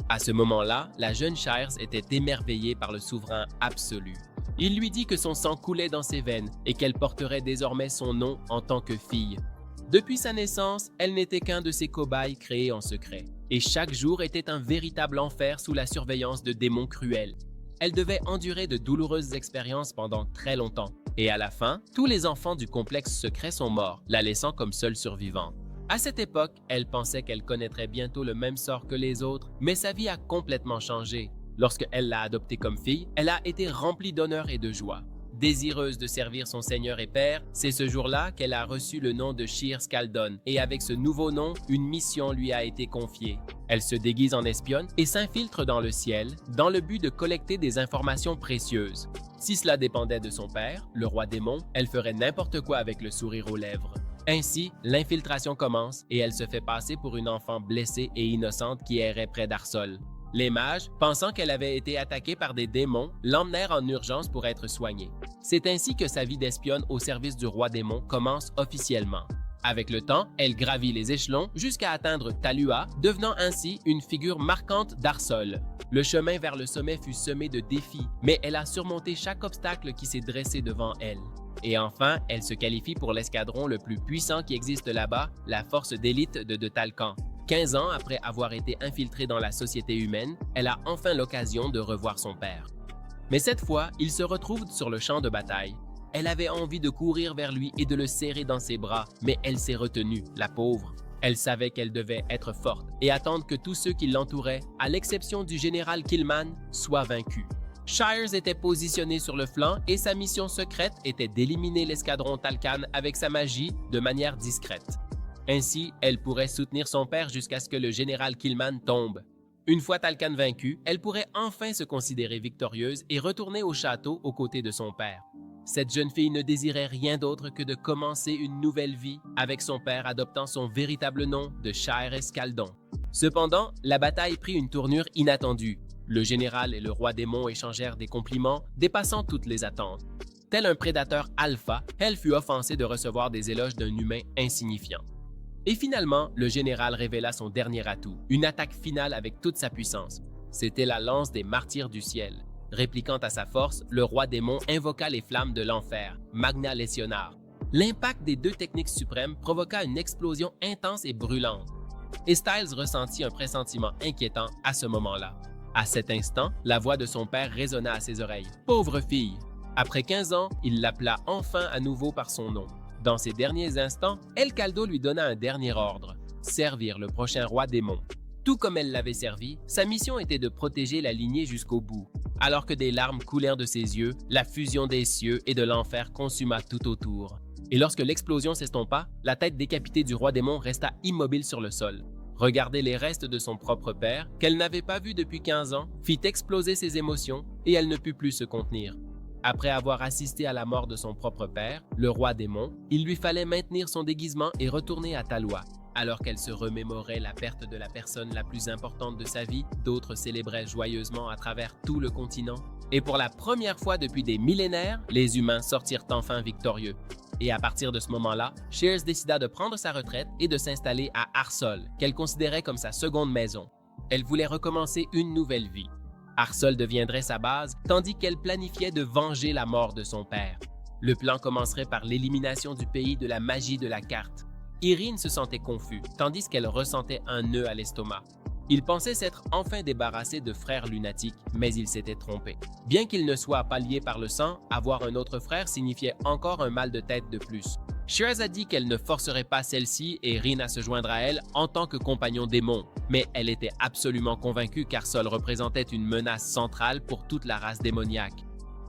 À ce moment-là, la jeune Shears était émerveillée par le souverain absolu. Il lui dit que son sang coulait dans ses veines et qu'elle porterait désormais son nom en tant que fille. Depuis sa naissance, elle n'était qu'un de ces cobayes créés en secret. Et chaque jour était un véritable enfer sous la surveillance de démons cruels. Elle devait endurer de douloureuses expériences pendant très longtemps. Et à la fin, tous les enfants du complexe secret sont morts, la laissant comme seule survivante. À cette époque, elle pensait qu'elle connaîtrait bientôt le même sort que les autres, mais sa vie a complètement changé. Lorsque elle l'a adoptée comme fille, elle a été remplie d'honneur et de joie. Désireuse de servir son seigneur et père, c'est ce jour-là qu'elle a reçu le nom de Shears Kaldon, et avec ce nouveau nom, une mission lui a été confiée. Elle se déguise en espionne et s'infiltre dans le ciel, dans le but de collecter des informations précieuses. Si cela dépendait de son père, le roi démon, elle ferait n'importe quoi avec le sourire aux lèvres. Ainsi, l'infiltration commence et elle se fait passer pour une enfant blessée et innocente qui errait près d'Arsol. Les mages, pensant qu'elle avait été attaquée par des démons, l'emmenèrent en urgence pour être soignée. C'est ainsi que sa vie d'espionne au service du roi démon commence officiellement. Avec le temps, elle gravit les échelons jusqu'à atteindre Talua, devenant ainsi une figure marquante d'Arsol. Le chemin vers le sommet fut semé de défis, mais elle a surmonté chaque obstacle qui s'est dressé devant elle. Et enfin, elle se qualifie pour l'escadron le plus puissant qui existe là-bas, la force d'élite de Talcan. 15 ans après avoir été infiltrée dans la société humaine, elle a enfin l'occasion de revoir son père. Mais cette fois, il se retrouve sur le champ de bataille. Elle avait envie de courir vers lui et de le serrer dans ses bras, mais elle s'est retenue, la pauvre. Elle savait qu'elle devait être forte et attendre que tous ceux qui l'entouraient, à l'exception du général Killman, soient vaincus. Shires était positionné sur le flanc et sa mission secrète était d'éliminer l'escadron Talcan avec sa magie de manière discrète. Ainsi, elle pourrait soutenir son père jusqu'à ce que le général Killman tombe. Une fois Talcan vaincu, elle pourrait enfin se considérer victorieuse et retourner au château aux côtés de son père. Cette jeune fille ne désirait rien d'autre que de commencer une nouvelle vie avec son père adoptant son véritable nom de Shires Escaldon. Cependant, la bataille prit une tournure inattendue. Le général et le roi démon échangèrent des compliments dépassant toutes les attentes. Tel un prédateur alpha, elle fut offensée de recevoir des éloges d'un humain insignifiant. Et finalement, le général révéla son dernier atout, une attaque finale avec toute sa puissance. C'était la lance des martyrs du ciel. Répliquant à sa force, le roi démon invoqua les flammes de l'enfer, Magna Lesionar. L'impact des deux techniques suprêmes provoqua une explosion intense et brûlante. Et Styles ressentit un pressentiment inquiétant à ce moment-là. À cet instant, la voix de son père résonna à ses oreilles. « Pauvre fille !» Après 15 ans, il l'appela enfin à nouveau par son nom. Dans ses derniers instants, El Caldo lui donna un dernier ordre, servir le prochain roi démon. Tout comme elle l'avait servi, sa mission était de protéger la lignée jusqu'au bout. Alors que des larmes coulèrent de ses yeux, la fusion des cieux et de l'enfer consuma tout autour. Et lorsque l'explosion s'estompa, la tête décapitée du roi démon resta immobile sur le sol. Regarder les restes de son propre père, qu'elle n'avait pas vu depuis 15 ans, fit exploser ses émotions et elle ne put plus se contenir. Après avoir assisté à la mort de son propre père, le roi démon, il lui fallait maintenir son déguisement et retourner à Talua. Alors qu'elle se remémorait la perte de la personne la plus importante de sa vie, d'autres célébraient joyeusement à travers tout le continent. Et pour la première fois depuis des millénaires, les humains sortirent enfin victorieux. Et à partir de ce moment-là, Shears décida de prendre sa retraite et de s'installer à Arsol, qu'elle considérait comme sa seconde maison. Elle voulait recommencer une nouvelle vie. Arsol deviendrait sa base, tandis qu'elle planifiait de venger la mort de son père. Le plan commencerait par l'élimination du pays de la magie de la carte. Irene se sentait confus, tandis qu'elle ressentait un nœud à l'estomac. Il pensait s'être enfin débarrassé de frères lunatiques, mais il s'était trompé. Bien qu'il ne soit pas lié par le sang, avoir un autre frère signifiait encore un mal de tête de plus. Shears a dit qu'elle ne forcerait pas celle-ci et Rin à se joindre à elle en tant que compagnon démon, mais elle était absolument convaincue qu'Arsol représentait une menace centrale pour toute la race démoniaque.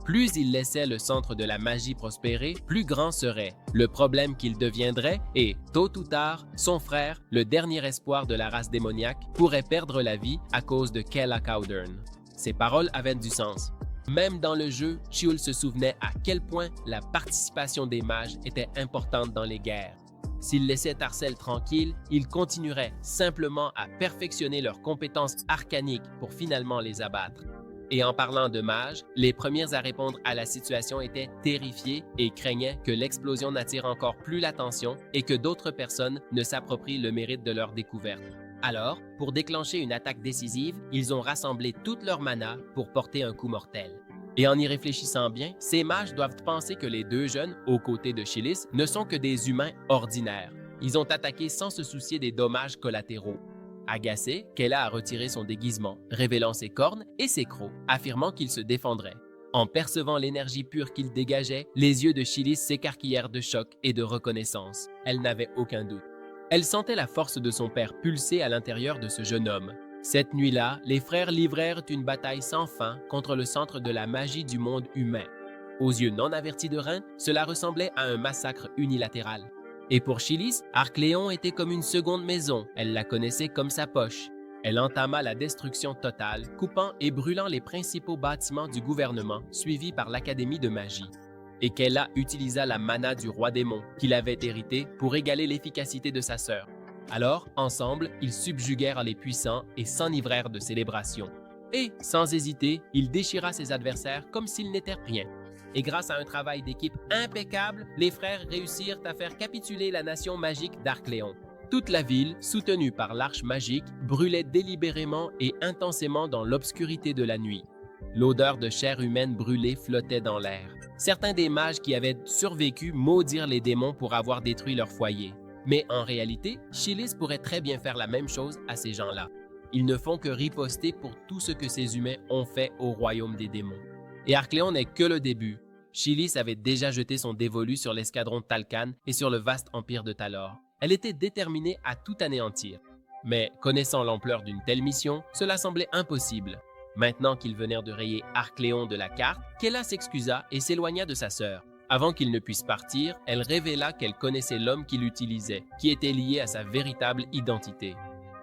Plus il laissait le centre de la magie prospérer, plus grand serait le problème qu'il deviendrait et, tôt ou tard, son frère, le dernier espoir de la race démoniaque, pourrait perdre la vie à cause de Kella Cowdern. Ces paroles avaient du sens. Même dans le jeu, Chiul se souvenait à quel point la participation des mages était importante dans les guerres. S'il laissait Tarcelle tranquille, il continuerait simplement à perfectionner leurs compétences arcaniques pour finalement les abattre. Et en parlant de mages, les premiers à répondre à la situation étaient terrifiés et craignaient que l'explosion n'attire encore plus l'attention et que d'autres personnes ne s'approprient le mérite de leur découverte. Alors, pour déclencher une attaque décisive, ils ont rassemblé toute leur mana pour porter un coup mortel. Et en y réfléchissant bien, ces mages doivent penser que les deux jeunes, aux côtés de Chilis, ne sont que des humains ordinaires. Ils ont attaqué sans se soucier des dommages collatéraux. Agacée, Kella a retiré son déguisement, révélant ses cornes et ses crocs, affirmant qu'il se défendrait. En percevant l'énergie pure qu'il dégageait, les yeux de Chilis s'écarquillèrent de choc et de reconnaissance. Elle n'avait aucun doute. Elle sentait la force de son père pulser à l'intérieur de ce jeune homme. Cette nuit-là, les frères livrèrent une bataille sans fin contre le centre de la magie du monde humain. Aux yeux non avertis de Rin, cela ressemblait à un massacre unilatéral. Et pour Chilis, Arcléon était comme une seconde maison, elle la connaissait comme sa poche. Elle entama la destruction totale, coupant et brûlant les principaux bâtiments du gouvernement, suivis par l'Académie de magie. Et Kella utilisa la mana du roi démon, qu'il avait hérité, pour égaler l'efficacité de sa sœur. Alors, ensemble, ils subjuguèrent les puissants et s'enivrèrent de célébration. Et, sans hésiter, il déchira ses adversaires comme s'ils n'étaient rien. Et grâce à un travail d'équipe impeccable, les frères réussirent à faire capituler la nation magique d'Arcléon. Toute la ville, soutenue par l'arche magique, brûlait délibérément et intensément dans l'obscurité de la nuit. L'odeur de chair humaine brûlée flottait dans l'air. Certains des mages qui avaient survécu maudirent les démons pour avoir détruit leur foyer. Mais en réalité, Chilis pourrait très bien faire la même chose à ces gens-là. Ils ne font que riposter pour tout ce que ces humains ont fait au royaume des démons. Et Arcléon n'est que le début. Chilis avait déjà jeté son dévolu sur l'escadron Talcan et sur le vaste empire de Talor. Elle était déterminée à tout anéantir. Mais connaissant l'ampleur d'une telle mission, cela semblait impossible. Maintenant qu'ils venèrent de rayer Arcléon de la carte, Kella s'excusa et s'éloigna de sa sœur. Avant qu'il ne puisse partir, elle révéla qu'elle connaissait l'homme qui l'utilisait, qui était lié à sa véritable identité.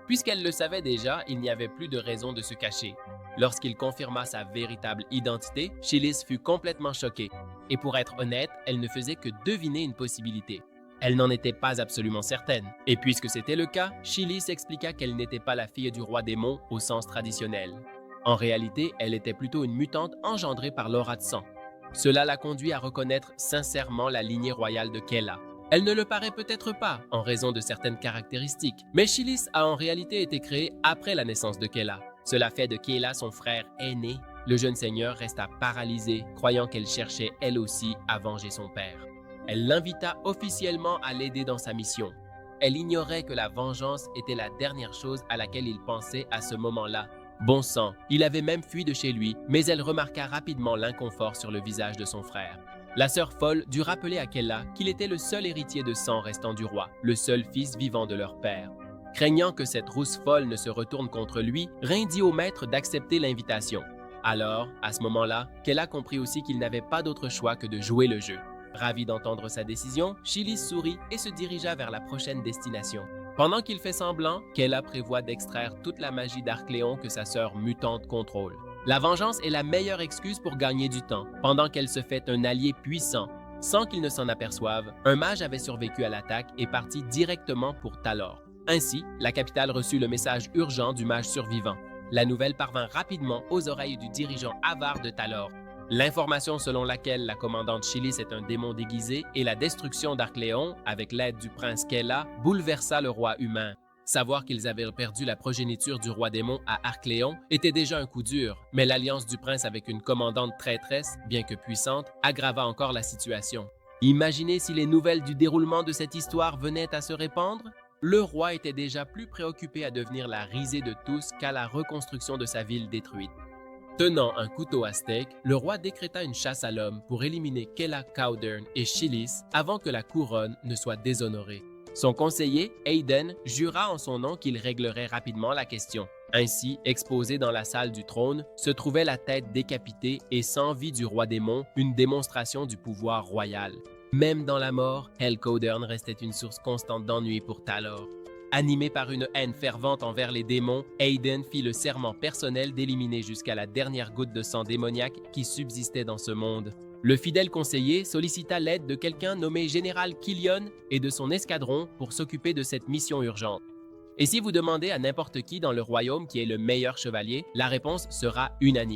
Puisqu'elle le savait déjà, il n'y avait plus de raison de se cacher. Lorsqu'il confirma sa véritable identité, Chilis fut complètement choquée. Et pour être honnête, elle ne faisait que deviner une possibilité. Elle n'en était pas absolument certaine. Et puisque c'était le cas, Chilis expliqua qu'elle n'était pas la fille du roi démon au sens traditionnel. En réalité, elle était plutôt une mutante engendrée par l'aura de sang. Cela l'a conduit à reconnaître sincèrement la lignée royale de Kella. Elle ne le paraît peut-être pas, en raison de certaines caractéristiques, mais Chilis a en réalité été créée après la naissance de Kella. Cela fait de Kella son frère aîné. Le jeune seigneur resta paralysé, croyant qu'elle cherchait elle aussi à venger son père. Elle l'invita officiellement à l'aider dans sa mission. Elle ignorait que la vengeance était la dernière chose à laquelle il pensait à ce moment-là. Bon sang, il avait même fui de chez lui, mais elle remarqua rapidement l'inconfort sur le visage de son frère. La sœur folle dut rappeler à Kella qu'il était le seul héritier de sang restant du roi, le seul fils vivant de leur père. Craignant que cette rousse folle ne se retourne contre lui, Rain dit au maître d'accepter l'invitation. Alors, à ce moment-là, Kella comprit aussi qu'il n'avait pas d'autre choix que de jouer le jeu. Ravi d'entendre sa décision, Chilis sourit et se dirigea vers la prochaine destination. Pendant qu'il fait semblant, Kella prévoit d'extraire toute la magie d'Arcléon que sa sœur mutante contrôle. La vengeance est la meilleure excuse pour gagner du temps, pendant qu'elle se fait un allié puissant. Sans qu'il ne s'en aperçoive, un mage avait survécu à l'attaque et parti directement pour Talor. Ainsi, la capitale reçut le message urgent du mage survivant. La nouvelle parvint rapidement aux oreilles du dirigeant avare de Talor. L'information selon laquelle la commandante Chilis est un démon déguisé et la destruction d'Arcléon, avec l'aide du prince Kella, bouleversa le roi humain. Savoir qu'ils avaient perdu la progéniture du roi démon à Arcléon était déjà un coup dur, mais l'alliance du prince avec une commandante traîtresse, bien que puissante, aggrava encore la situation. Imaginez si les nouvelles du déroulement de cette histoire venaient à se répandre? Le roi était déjà plus préoccupé à devenir la risée de tous qu'à la reconstruction de sa ville détruite. Tenant un couteau aztèque, le roi décréta une chasse à l'homme pour éliminer Kella Cowdern et Chilis avant que la couronne ne soit déshonorée. Son conseiller, Aiden, jura en son nom qu'il réglerait rapidement la question. Ainsi, exposée dans la salle du trône, se trouvait la tête décapitée et sans vie du roi démon, une démonstration du pouvoir royal. Même dans la mort, Hellcowdern restait une source constante d'ennui pour Talor. Animé par une haine fervente envers les démons, Aiden fit le serment personnel d'éliminer jusqu'à la dernière goutte de sang démoniaque qui subsistait dans ce monde. Le fidèle conseiller sollicita l'aide de quelqu'un nommé Général Killion et de son escadron pour s'occuper de cette mission urgente. Et si vous demandez à n'importe qui dans le royaume qui est le meilleur chevalier, la réponse sera unanime.